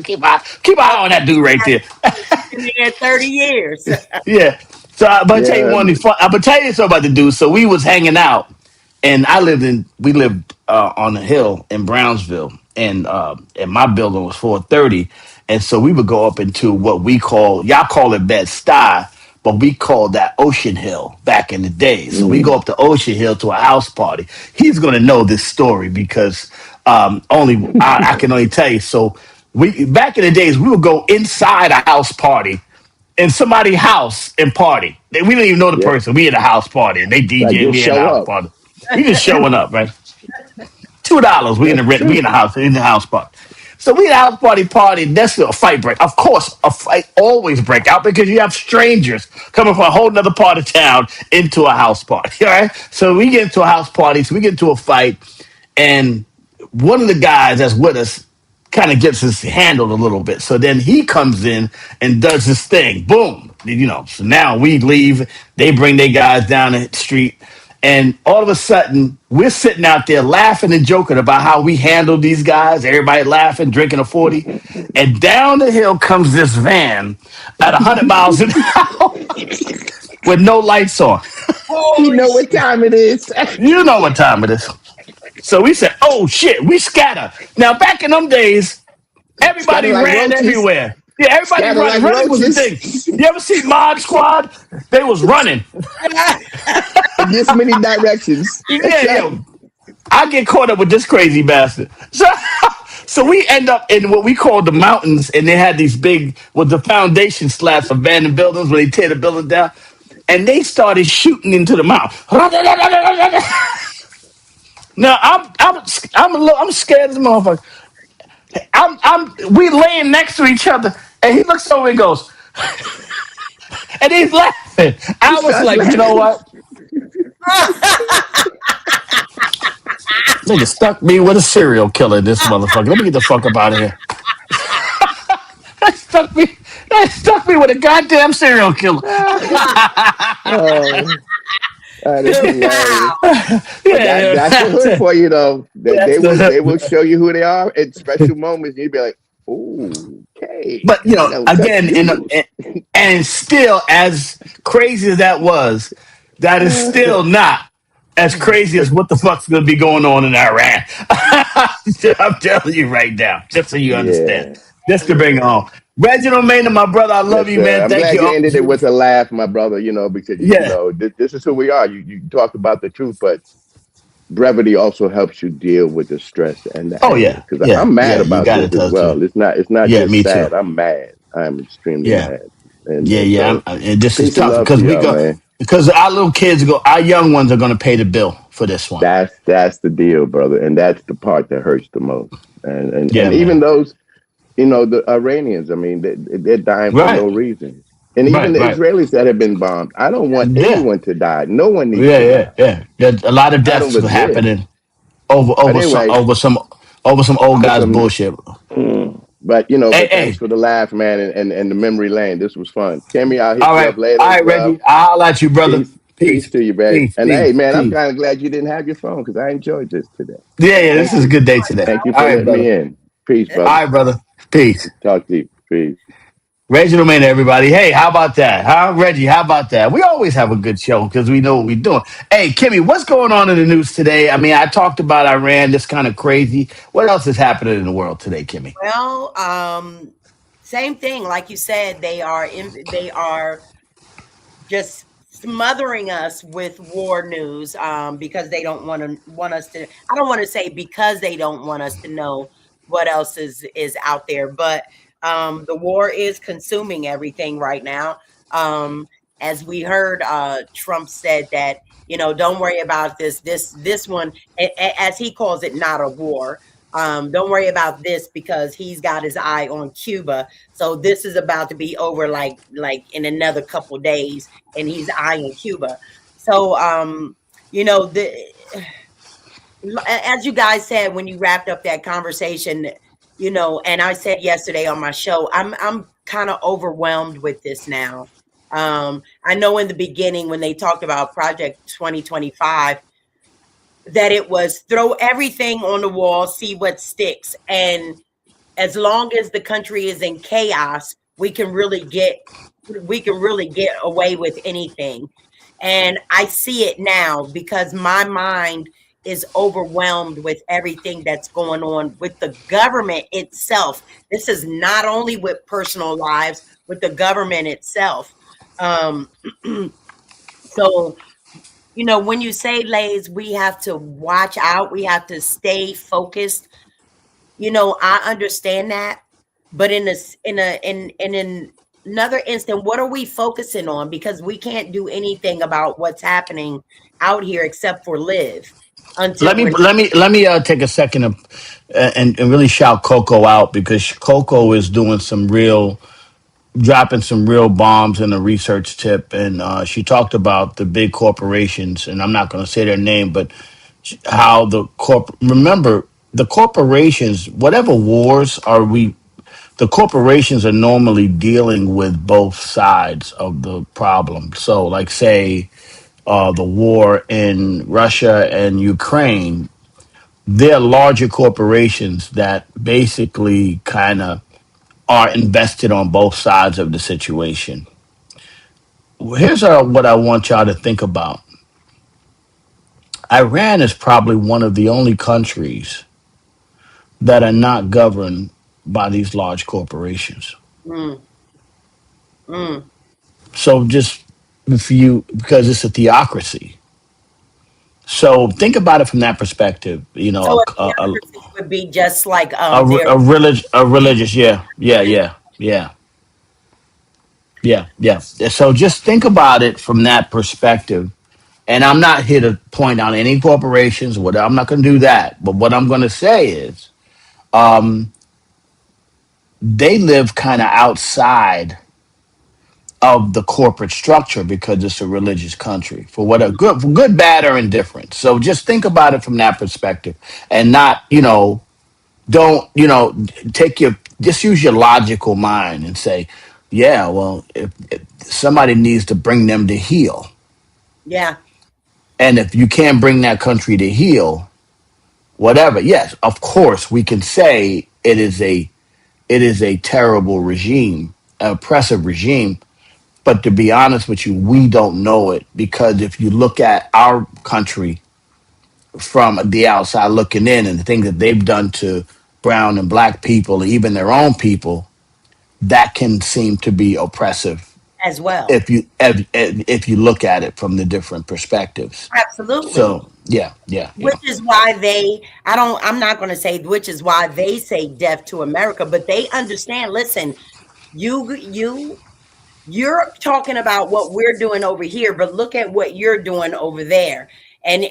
Speaker 1: Keep an eye on that dude right there.
Speaker 3: Been there 30 years.
Speaker 1: Yeah. So I'm gonna tell you
Speaker 4: Yeah,
Speaker 1: one. I'm gonna tell you something about the dude. So we was hanging out, and we lived on a hill in Brownsville, and my building was 430, and so we would go up into what we call, y'all call it Bed Stuy, but we called that Ocean Hill back in the day. So we
Speaker 4: mm,
Speaker 1: go up to Ocean Hill to a house party. He's gonna know this story because only I can only tell you. So we back in the days we would go inside a house party in somebody's house and party. We didn't even know the
Speaker 4: yeah.
Speaker 1: person. We at a house party and they
Speaker 4: Like
Speaker 1: DJ.
Speaker 4: just
Speaker 1: We in the
Speaker 4: show
Speaker 1: house
Speaker 4: up.
Speaker 1: party. We just showing up, right? $2. We in the
Speaker 4: That's
Speaker 1: rent. We
Speaker 4: true.
Speaker 1: in the house. In the house party. So we in the house party. That's a fight break. Of course, a fight always break out because you have strangers coming from a whole nother part of town into a house party. All right. So we get into a house party. So we get into a fight, and one of the guys that's with us kind of gets his handled a little bit. So then he comes in and does his thing. Boom. So now we leave. They bring their guys down the street. And all of a sudden, we're sitting out there laughing and joking about how we handled these guys. Everybody laughing, drinking a 40. And down the hill comes this van at 100 miles an hour with no lights on.
Speaker 4: You
Speaker 3: Holy
Speaker 4: know
Speaker 3: shit.
Speaker 4: what time it is.
Speaker 1: You know what time it is. So we said, "Oh shit, we scatter." Now, back in them days,
Speaker 4: Scatter
Speaker 1: everybody
Speaker 4: like
Speaker 1: ran
Speaker 4: roaches.
Speaker 1: everywhere. Yeah, everybody
Speaker 4: Scatter like
Speaker 1: running was the thing.
Speaker 4: roaches.
Speaker 1: You ever see Mod Squad? They was running.
Speaker 4: In this many directions. That's
Speaker 1: Yeah,
Speaker 4: right.
Speaker 1: yeah. I get caught up with this crazy bastard. So we end up in what we call the mountains, and they had these big with the foundation slabs for abandoned buildings when they tear the building down, and they started shooting into the mountain. Now I'm scared as a motherfucker. We laying next to each other, and he looks over and goes, and he's laughing.
Speaker 4: He
Speaker 1: I was
Speaker 4: starts
Speaker 1: like, you know
Speaker 4: laughing.
Speaker 1: what? Nigga stuck me with a serial killer. This motherfucker. Let me get the fuck up out of here. That stuck me. That stuck me with a goddamn serial killer.
Speaker 4: Oh, that is hilarious.
Speaker 3: Wow.
Speaker 4: But
Speaker 1: Yeah,
Speaker 4: that's the
Speaker 1: that's
Speaker 4: hood
Speaker 1: it.
Speaker 4: for you though. That
Speaker 1: That's
Speaker 4: they will
Speaker 1: the.
Speaker 4: show you who they are at special moments. You'd be like, "Ooh, okay,
Speaker 1: But
Speaker 4: I don't touch
Speaker 1: again,
Speaker 4: jewels."
Speaker 1: and still, as crazy as that was, that is still not as crazy as what the fuck's going to be going on in Iran. I'm telling you right now, just so you understand,
Speaker 4: Yeah,
Speaker 1: just to bring it
Speaker 4: yeah.
Speaker 1: home. Reginald Maynard, my brother, I love
Speaker 4: Yes,
Speaker 1: you,
Speaker 4: sir.
Speaker 1: man.
Speaker 4: I'm
Speaker 1: Thank
Speaker 4: glad
Speaker 1: you
Speaker 4: you
Speaker 1: always.
Speaker 4: ended it with a laugh, my brother. Because
Speaker 1: Yeah.
Speaker 4: this is who we are. You talk about the truth, but brevity also helps you deal with the stress and the
Speaker 1: Oh
Speaker 4: anger.
Speaker 1: yeah.
Speaker 4: Because
Speaker 1: Yeah.
Speaker 4: I'm mad
Speaker 1: Yeah. You
Speaker 4: about
Speaker 1: got
Speaker 4: this
Speaker 1: to
Speaker 4: as
Speaker 1: tell the truth.
Speaker 4: well. It's not
Speaker 1: Yeah.
Speaker 4: just
Speaker 1: Me too.
Speaker 4: sad. I'm mad. I'm extremely
Speaker 1: Yeah.
Speaker 4: mad. And
Speaker 1: Yeah.
Speaker 4: and
Speaker 1: Yeah.
Speaker 4: so
Speaker 1: And this is
Speaker 4: peace and
Speaker 1: tough
Speaker 4: love to
Speaker 1: because we
Speaker 4: y'all,
Speaker 1: go
Speaker 4: man.
Speaker 1: because our little kids go, our young ones are going to pay the bill for this one.
Speaker 4: That's the deal, brother. And that's the part that hurts the most. And
Speaker 1: Yeah,
Speaker 4: even
Speaker 1: man.
Speaker 4: those, the Iranians, I mean, they're dying for no
Speaker 1: Right.
Speaker 4: reason. And even
Speaker 1: Right.
Speaker 4: the
Speaker 1: Right.
Speaker 4: Israelis that have been bombed, I don't want
Speaker 1: Yeah.
Speaker 4: anyone to die. No one needs
Speaker 1: Yeah.
Speaker 4: to
Speaker 1: Yeah.
Speaker 4: die.
Speaker 1: Yeah. There's a lot of
Speaker 4: I don't
Speaker 1: deaths
Speaker 4: legit.
Speaker 1: happening over
Speaker 4: But
Speaker 1: over some
Speaker 4: anyway,
Speaker 1: over some over some old
Speaker 4: over
Speaker 1: guys
Speaker 4: some
Speaker 1: bullshit.
Speaker 4: but
Speaker 1: Hey.
Speaker 4: but thanks
Speaker 1: Hey.
Speaker 4: for the laugh, man, and the memory lane. This was fun. Kimmy, I'll hit
Speaker 1: All
Speaker 4: you
Speaker 1: right.
Speaker 4: up later
Speaker 1: All
Speaker 4: as
Speaker 1: right,
Speaker 4: well.
Speaker 1: Reggie. I'll let you, brother.
Speaker 4: Peace. Peace
Speaker 1: Peace.
Speaker 4: to you, babe.
Speaker 1: Peace.
Speaker 4: And hey,
Speaker 1: Peace.
Speaker 4: man, I'm
Speaker 1: Peace.
Speaker 4: kind of glad you didn't have your phone because I enjoyed this today.
Speaker 1: Yeah. Yeah.
Speaker 4: Thank
Speaker 1: This
Speaker 3: Yeah,
Speaker 1: is a
Speaker 4: you.
Speaker 1: good day today.
Speaker 4: Thank you
Speaker 1: All
Speaker 4: for
Speaker 1: right,
Speaker 4: letting
Speaker 1: brother.
Speaker 4: me in. Peace,
Speaker 1: All
Speaker 4: brother.
Speaker 1: right, brother. Peace.
Speaker 4: Talk to you. Peace.
Speaker 1: Reginald Maynard, everybody. Hey, how about that? Huh, Reggie? How about that? We always have a good show because we know what we're doing. Hey, Kimmy, what's going on in the news today? I mean, I talked about Iran. That's kind of crazy. What else is happening in the world today, Kimmy?
Speaker 3: well, same thing. Like you said, they are just smothering us with war news because they don't want us to. I don't want to say because they don't want us to know what else is out there, but the war is consuming everything right now. Um, as we heard, Trump said that don't worry about this one, as he calls it, not a war. Don't worry about this because he's got his eye on Cuba. So this is about to be over like in another couple days, and he's eyeing Cuba. So the as you guys said when you wrapped up that conversation, and I said yesterday on my show, I'm kind of overwhelmed with this now. I know in the beginning when they talked about Project 2025 that it was throw everything on the wall, see what sticks, and as long as the country is in chaos, we can really get away with anything. And I see it now because my mind is overwhelmed with everything that's going on with the government itself. This is not only with personal lives, with the government itself. Um, so when you say lays, we have to watch out. We have to stay focused. I understand that, but in another instant, what are we focusing on? Because we can't do anything about what's happening out here except for live
Speaker 1: Let
Speaker 3: until
Speaker 1: me
Speaker 3: we're.
Speaker 1: let me let me take a second and really shout Coco out because Coco is doing some real dropping some real bombs in a research tip, and she talked about the big corporations, and I'm not going to say their name, but how remember the corporations, whatever wars are the corporations are normally dealing with both sides of the problem. So, like, say, the war in Russia and Ukraine, they're larger corporations that basically kind of are invested on both sides of the situation. Here's what I want y'all to think about. Iran is probably one of the only countries that are not governed by these large corporations.
Speaker 3: Mm,
Speaker 1: So just for you, because it's a theocracy, So think about it from that perspective. You
Speaker 3: So
Speaker 1: know,
Speaker 3: a theocracy would be just like their
Speaker 1: a religious, yeah, yeah, yeah, yeah, yeah, yeah. So just think about it from that perspective. And I'm not here to point out any corporations. What I'm not going to do that. But what I'm going to say is, um, they live kind of outside of the corporate structure because it's a religious country for what a good, for good, bad, or indifferent. So just think about it from that perspective, and not, don't, take your, just use your logical mind and say, yeah, well, if somebody needs to bring them to heel,
Speaker 3: yeah,
Speaker 1: and if you can't bring that country to heel, whatever, yes, of course we can say it is a terrible regime, an oppressive regime. But to be honest with you, we don't know it, because if you look at our country from the outside looking in, and the things that they've done to brown and black people, even their own people, that can seem to be oppressive
Speaker 3: as well.
Speaker 1: if you look at it from the different perspectives.
Speaker 3: Absolutely.
Speaker 1: So yeah, yeah,
Speaker 3: Which
Speaker 1: yeah.
Speaker 3: is why I'm not going to say which is why they say death to America, but they understand, listen, you you're talking about what we're doing over here, but look at what you're doing over there. And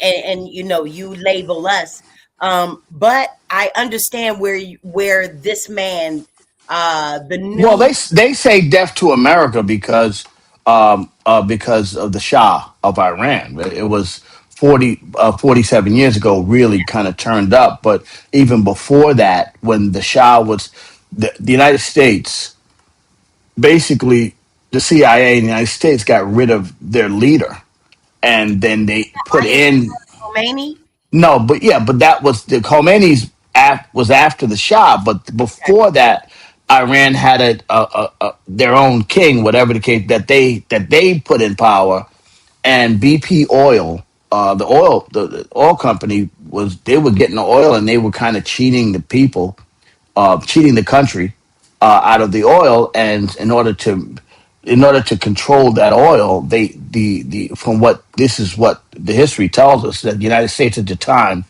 Speaker 3: you label us. But I understand where this man, the
Speaker 1: Well,
Speaker 3: new,
Speaker 1: they say death to America because of the Shah of Iran. It was 47 years ago, really kind of turned up. But even before that, when the Shah was the United States, basically the CIA in the United States got rid of their leader, and then they put in.
Speaker 3: Khomeini.
Speaker 1: No, but yeah, but that was the Khomeini's was after the Shah, but before that, Iran had their own king, whatever the case, that they put in power, and BP Oil, the oil company, was they were getting the oil, and they were kind of cheating the people, cheating the country out of the oil, and in order to control that oil, the from what this is what the history tells us, that the United States at the time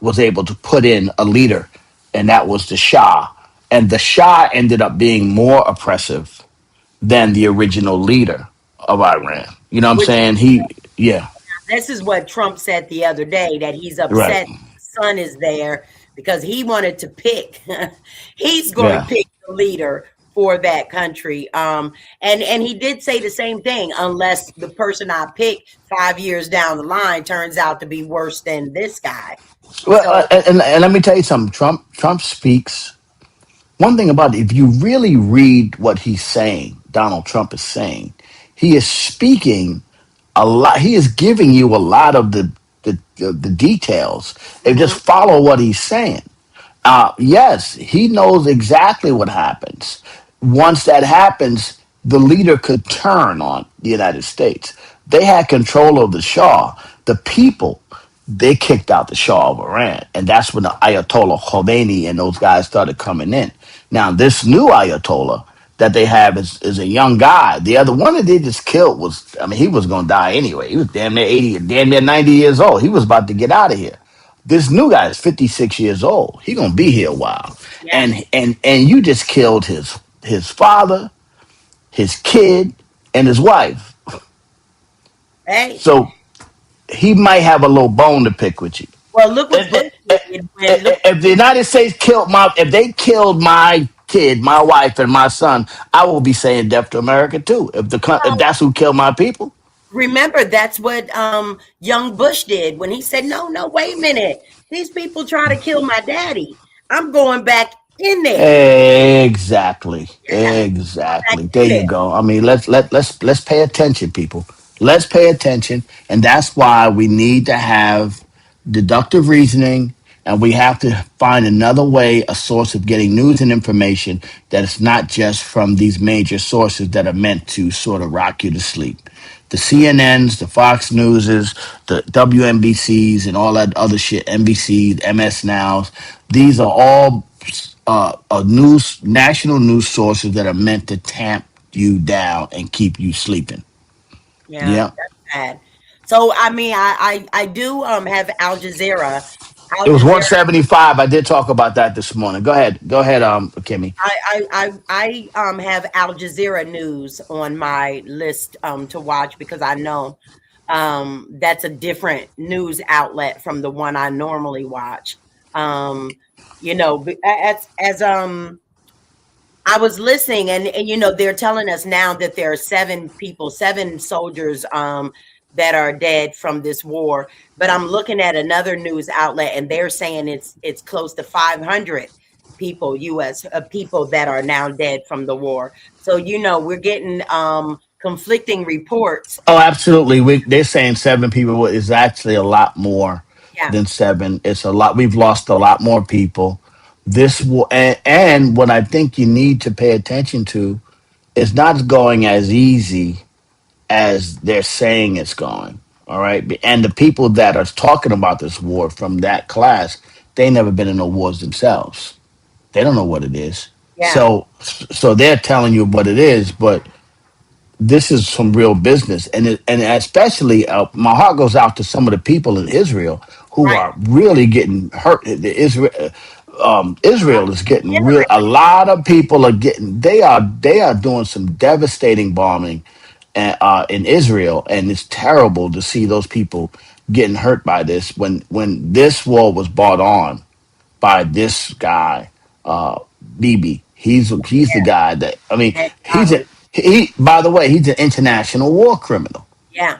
Speaker 1: was able to put in a leader, and that was the Shah. And the Shah ended up being more oppressive than the original leader of Iran. You know what I'm
Speaker 3: Which
Speaker 1: saying? Yeah,
Speaker 3: This is what Trump said the other day, that he's
Speaker 1: right,
Speaker 3: upset his son is there because he wanted to pick. He's going to
Speaker 1: yeah.
Speaker 3: pick the leader for that country. And he did say the same thing, unless the person I pick 5 years down the line turns out to be worse than this guy.
Speaker 1: Well,
Speaker 3: So
Speaker 1: and let me tell you something. Trump speaks. One thing about it, if you really read what he's saying, Donald Trump is saying, he is speaking a lot. He is giving you a lot of the details, and just
Speaker 3: mhm,
Speaker 1: follow what he's saying. Yes, he knows exactly what happens. Once that happens, the leader could turn on the United States. They had control of the Shah. The people, they kicked out the Shah of Iran. And that's when the Ayatollah Khomeini and those guys started coming in. Now, this new Ayatollah that they have is a young guy. The other one that they just killed was, I mean, he was going to die anyway. He was damn near 80, damn near 90 years old. He was about to get out of here. This new guy is 56 years old. He gonna be here a while,
Speaker 3: yeah.
Speaker 1: and you just killed his father, his kid, and his wife.
Speaker 3: Hey,
Speaker 1: So he might have a little bone to pick with you.
Speaker 3: well, look what Bush
Speaker 1: If
Speaker 3: did when look.
Speaker 1: if the United States if they killed my kid, my wife, and my son, I will be saying death to America too. If that's who killed my people.
Speaker 3: Remember, that's what young Bush did when he said, "No, no, wait a minute. These people try to kill my daddy. I'm going back in there.
Speaker 1: Exactly.
Speaker 3: Yeah, back
Speaker 1: Exactly. There
Speaker 3: in
Speaker 1: you
Speaker 3: there."
Speaker 1: go. I mean, let's pay attention, people. Let's pay attention, and that's why we need to have deductive reasoning, and we have to find another way, a source of getting news and information that is not just from these major sources that are meant to sort of rock you to sleep. The CNNs, the Fox Newses, the WNBCs, and all that other shit, NBC, MS Nows. These are all national news sources that are meant to tamp you down and keep you sleeping.
Speaker 3: Yeah,
Speaker 1: Yeah.
Speaker 3: that's bad. So I mean, I do have Al Jazeera. Al
Speaker 1: It was
Speaker 3: Jazeera.
Speaker 1: 175. I did talk about that this morning. Go ahead, Kimmy.
Speaker 3: I have Al Jazeera News on my list to watch because I know that's a different news outlet from the one I normally watch. Um, as I was listening, and they're telling us now that there are 7 people, 7 soldiers that are dead from this war. But I'm looking at another news outlet, and they're saying it's close to 500 people, U.S. People that are now dead from the war. So we're getting conflicting reports.
Speaker 1: Oh, absolutely. They're saying 7 people is actually a lot more
Speaker 3: Yeah,
Speaker 1: than seven. It's a lot. We've lost a lot more people. This will, and what I think you need to pay attention to is not going as easy as they're saying it's going. All right. And the people that are talking about this war from that class, they never been in no wars themselves. They don't know what it is.
Speaker 3: yeah,
Speaker 1: So they're telling you what it is, but this is some real business, and especially my heart goes out to some of the people in Israel who
Speaker 3: right.
Speaker 1: are really getting hurt. Israel is getting real.
Speaker 3: Generate.
Speaker 1: A lot of people are getting. They are doing some devastating bombing, in Israel, and it's terrible to see those people getting hurt by this. When this war was brought on by this guy, Bibi. He's the guy that, I mean, he's a
Speaker 3: Netanyahu.
Speaker 1: he. By the way, he's an international war criminal.
Speaker 3: Yeah.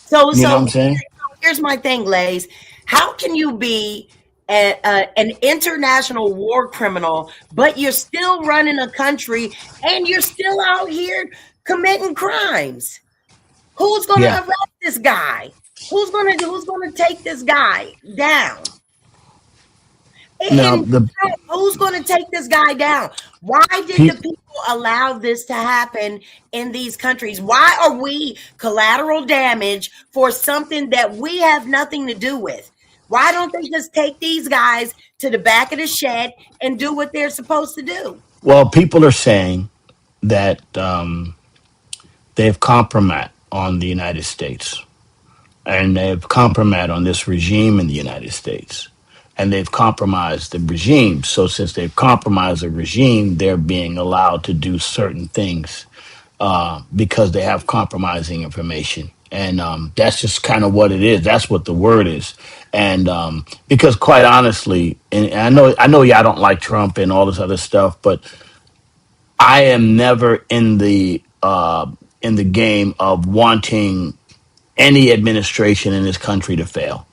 Speaker 3: So
Speaker 1: You know what
Speaker 3: so
Speaker 1: I'm saying?
Speaker 3: here's my thing, Lays. How can you be an international war criminal, but you're still running a country and you're still out here committing crimes? Who's going to
Speaker 1: Yeah.
Speaker 3: arrest this guy? Who's going to take this guy down?
Speaker 1: Now
Speaker 3: And
Speaker 1: the
Speaker 3: who's going to take this guy down? Why did the
Speaker 1: he
Speaker 3: people allow this to happen in these countries? Why are we collateral damage for something that we have nothing to do with? Why don't they just take these guys to the back of the shed and do what they're supposed to do?
Speaker 1: well, people are saying that they've compromised on the United States, and they've compromised on this regime in the United States, and they've compromised the regime. So since they've compromised the regime, they're being allowed to do certain things because they have compromising information. And that's just kind of what it is. That's what the word is. And because, quite honestly, and I know y'all don't like Trump and all this other stuff, but I am never in the game of wanting any administration in this country to fail.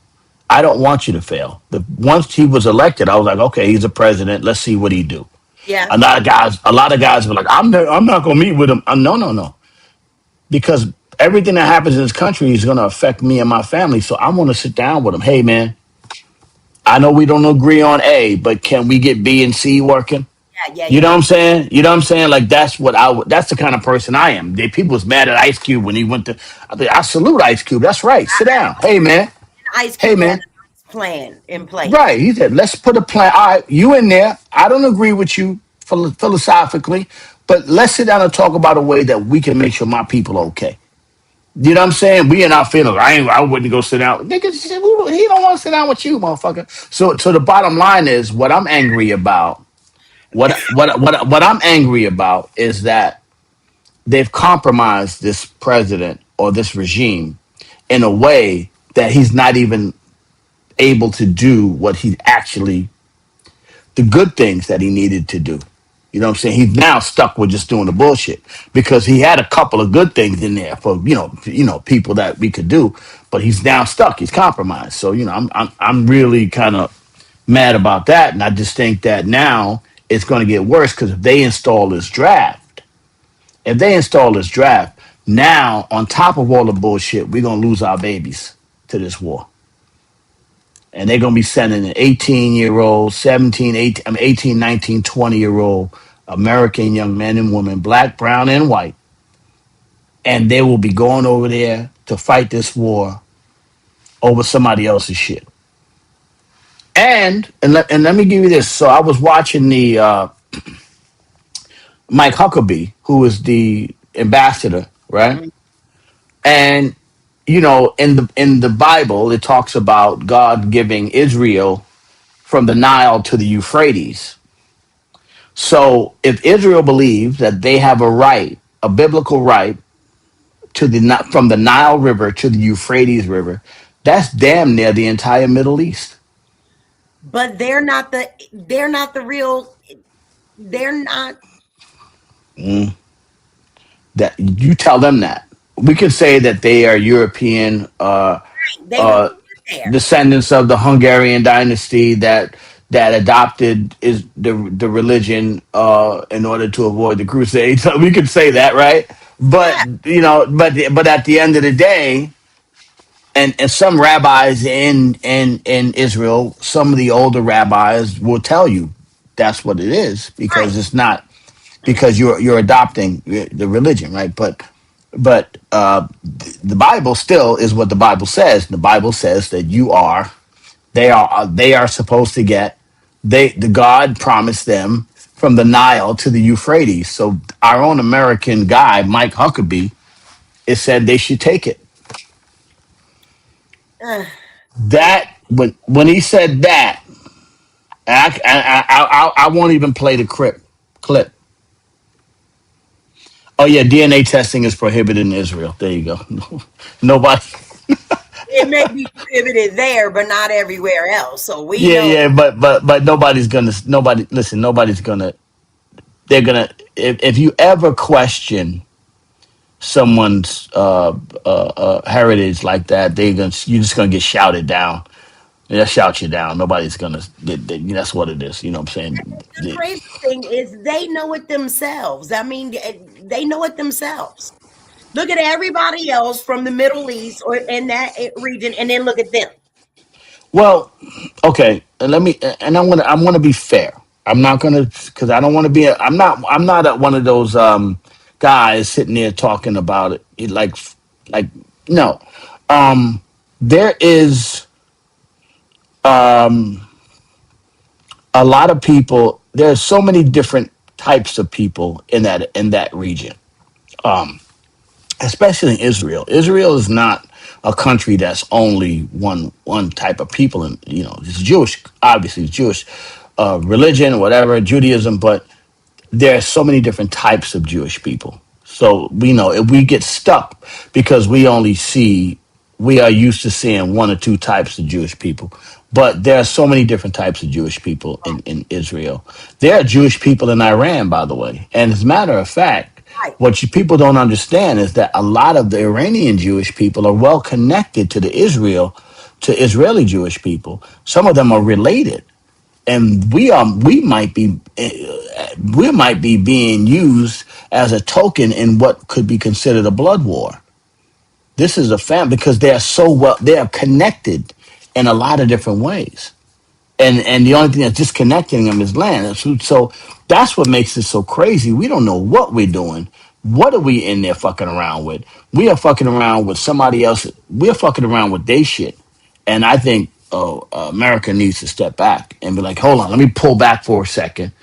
Speaker 1: I don't want you to fail. Once he was elected, I was like, okay, he's a president. Let's see what he do.
Speaker 3: Yeah,
Speaker 1: A lot of guys were like, I'm not gonna meet with him. No, no, no, because everything that happens in this country is gonna affect me and my family. So I want to sit down with him. Hey, man, I know we don't agree on A, but can we get B and C working?
Speaker 3: yeah, yeah,
Speaker 1: You know
Speaker 3: yeah.
Speaker 1: what I'm saying? You know what I'm saying? Like that's what I would. That's the kind of person I am. People was mad at Ice Cube when he went to. I salute Ice Cube. That's right. Sit down. Hey, man.
Speaker 3: Ice
Speaker 1: Hey,
Speaker 3: Cube had a
Speaker 1: man.
Speaker 3: nice plan in place.
Speaker 1: Right. He said, let's put a plan. All right, you in there. I don't agree with you philosophically, but let's sit down and talk about a way that we can make sure my people are okay. You know what I'm saying? We in our feelings. I wouldn't go sit down. Nigga, he don't want to sit down with you, motherfucker. So the bottom line is what I'm angry about. What I'm angry about is that they've compromised this president or this regime in a way that he's not even able to do what he actually the good things that he needed to do. You know what I'm saying? He's now stuck with just doing the bullshit because he had a couple of good things in there for people that we could do, but he's now stuck. He's compromised. So I'm really kind of mad about that, and I just think that now it's going to get worse because if they install this draft, now on top of all the bullshit, we're going to lose our babies to this war, and they're going to be sending an 18-year-old, 17, 18, I mean, 18, 19, 20-year-old American young men and women, black, brown, and white, and they will be going over there to fight this war over somebody else's shit. And let me give you this. So I was watching the Mike Huckabee, who is the ambassador, right?
Speaker 3: Mhm.
Speaker 1: And in the Bible, it talks about God giving Israel from the Nile to the Euphrates. So if Israel believes that they have a right, a biblical right to from the Nile River to the Euphrates River, that's damn near the entire Middle East.
Speaker 3: But they're not the real, they're not.
Speaker 1: Mm. That you tell them that. We could say that they are European
Speaker 3: They were
Speaker 1: uh,
Speaker 3: born there.
Speaker 1: descendants of the Hungarian dynasty that adopted is the religion in order to avoid the Crusades. So we could say that, right? But
Speaker 3: Yeah,
Speaker 1: but at the end of the day, and some rabbis in Israel, some of the older rabbis will tell you that's what it is
Speaker 3: right.
Speaker 1: because it's not because you're adopting the religion, right? But the Bible still is what the Bible says. The Bible says that they are supposed to get the God promised them from the Nile to the Euphrates. So our own American guy, Mike Huckabee, it said they should take it.
Speaker 3: Uh,
Speaker 1: That when he said that, I won't even play the clip. Oh yeah, DNA testing is prohibited in Israel. There you go. Nobody.
Speaker 3: it may be prohibited there, but not everywhere else. So we
Speaker 1: Yeah,
Speaker 3: know.
Speaker 1: yeah, but nobody's gonna. Nobody listen. Nobody's gonna. They're gonna. If you ever question someone's heritage like that, you're just gonna get shouted down. They'll shout you down. Nobody's gonna. That's what it is. You know what I'm saying?
Speaker 3: The crazy thing is they know it themselves. I mean, they know it themselves. Look at everybody else from the Middle East or in that region, and then look at them.
Speaker 1: Well, okay. And let me. And I'm gonna be fair. I'm not gonna because I don't want to be. I'm not one of those guys sitting there talking about it like no. Um, there is a lot of people. There's so many different types of people in that region. Um, Especially in Israel. Israel is not a country that's only one type of people, and it's Jewish. Obviously, it's Jewish religion, whatever Judaism, but there are so many different types of Jewish people. So we know if we get stuck because we are used to seeing one or two types of Jewish people. But there are so many different types of Jewish people in Israel. There are Jewish people in Iran, by the way. And as a matter of fact,
Speaker 3: Right.
Speaker 1: what people don't understand is that a lot of the Iranian Jewish people are well connected to Israeli Jewish people. Some of them are related and we might be being used as a token in what could be considered a blood war. This is a family because they are connected in a lot of different ways, and the only thing that's disconnecting them is land. So that's what makes it so crazy. We don't know what we're doing. What are we in there fucking around with? We are fucking around with somebody else. We're fucking around with their shit, and I think America needs to step back and be like, hold on, let me pull back for a second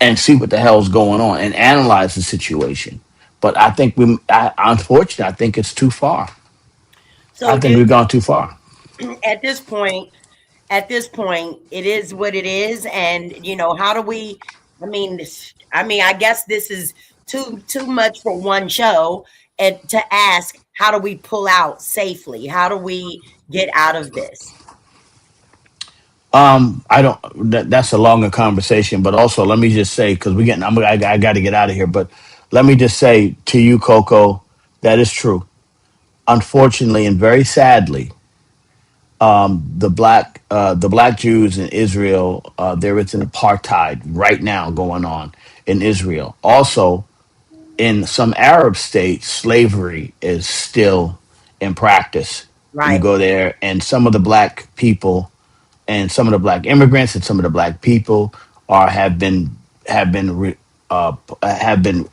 Speaker 1: and see what the hell's going on and analyze the situation. But I think unfortunately, I think it's too far. I
Speaker 3: So
Speaker 1: think we've gone too far.
Speaker 3: at this point, it is what it is, and how do we? I mean, I guess this is too much for one show, and to ask how do we pull out safely? How do we get out of this?
Speaker 1: I don't. That's a longer conversation, but also let me just say because I got to get out of here. But let me just say to you, Coco, that is true. Unfortunately, and very sadly, the black Jews in Israel, there is an apartheid right now going on in Israel. Also, in some Arab states, slavery is still in practice. You
Speaker 3: Right,
Speaker 1: go there, and some of the black people and some of the black immigrants and some of the black people are have been re, have been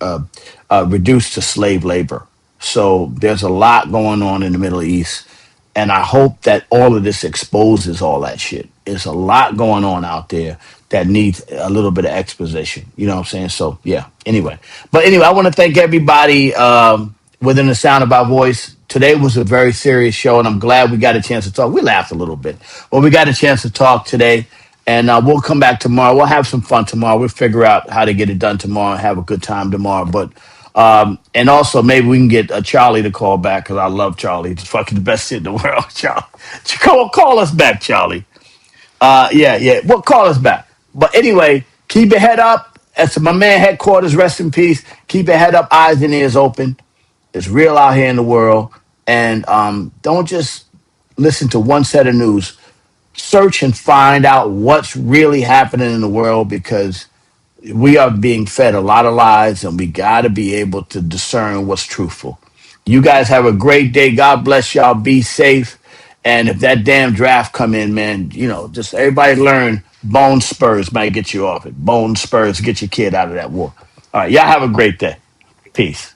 Speaker 1: reduced to slave labor. So there's a lot going on in the Middle East, and I hope that all of this exposes all that shit. There's a lot going on out there that needs a little bit of exposition. You know what I'm saying? So yeah. Anyway, I want to thank everybody within the sound of our voice. Today was a very serious show, and I'm glad we got a chance to talk. We laughed a little bit, but we got a chance to talk today. And we'll come back tomorrow. We'll have some fun tomorrow. We'll figure out how to get it done tomorrow and have a good time tomorrow. But and also maybe we can get Charlie to call back because I love Charlie. He's fucking the best shit in the world. Charlie, call us back, Charlie. Yeah, yeah. Well, call us back. But anyway, keep your head up. As my man headquarters, rest in peace. Keep your head up, eyes and ears open. It's real out here in the world. And don't just listen to one set of news. Search and find out what's really happening in the world because we are being fed a lot of lies and we got to be able to discern what's truthful. You guys have a great day. God bless y'all. Be safe. And if that damn draft come in, man, just everybody learn bone spurs might get you off it. Bone spurs get your kid out of that war. All right. Y'all have a great day. Peace.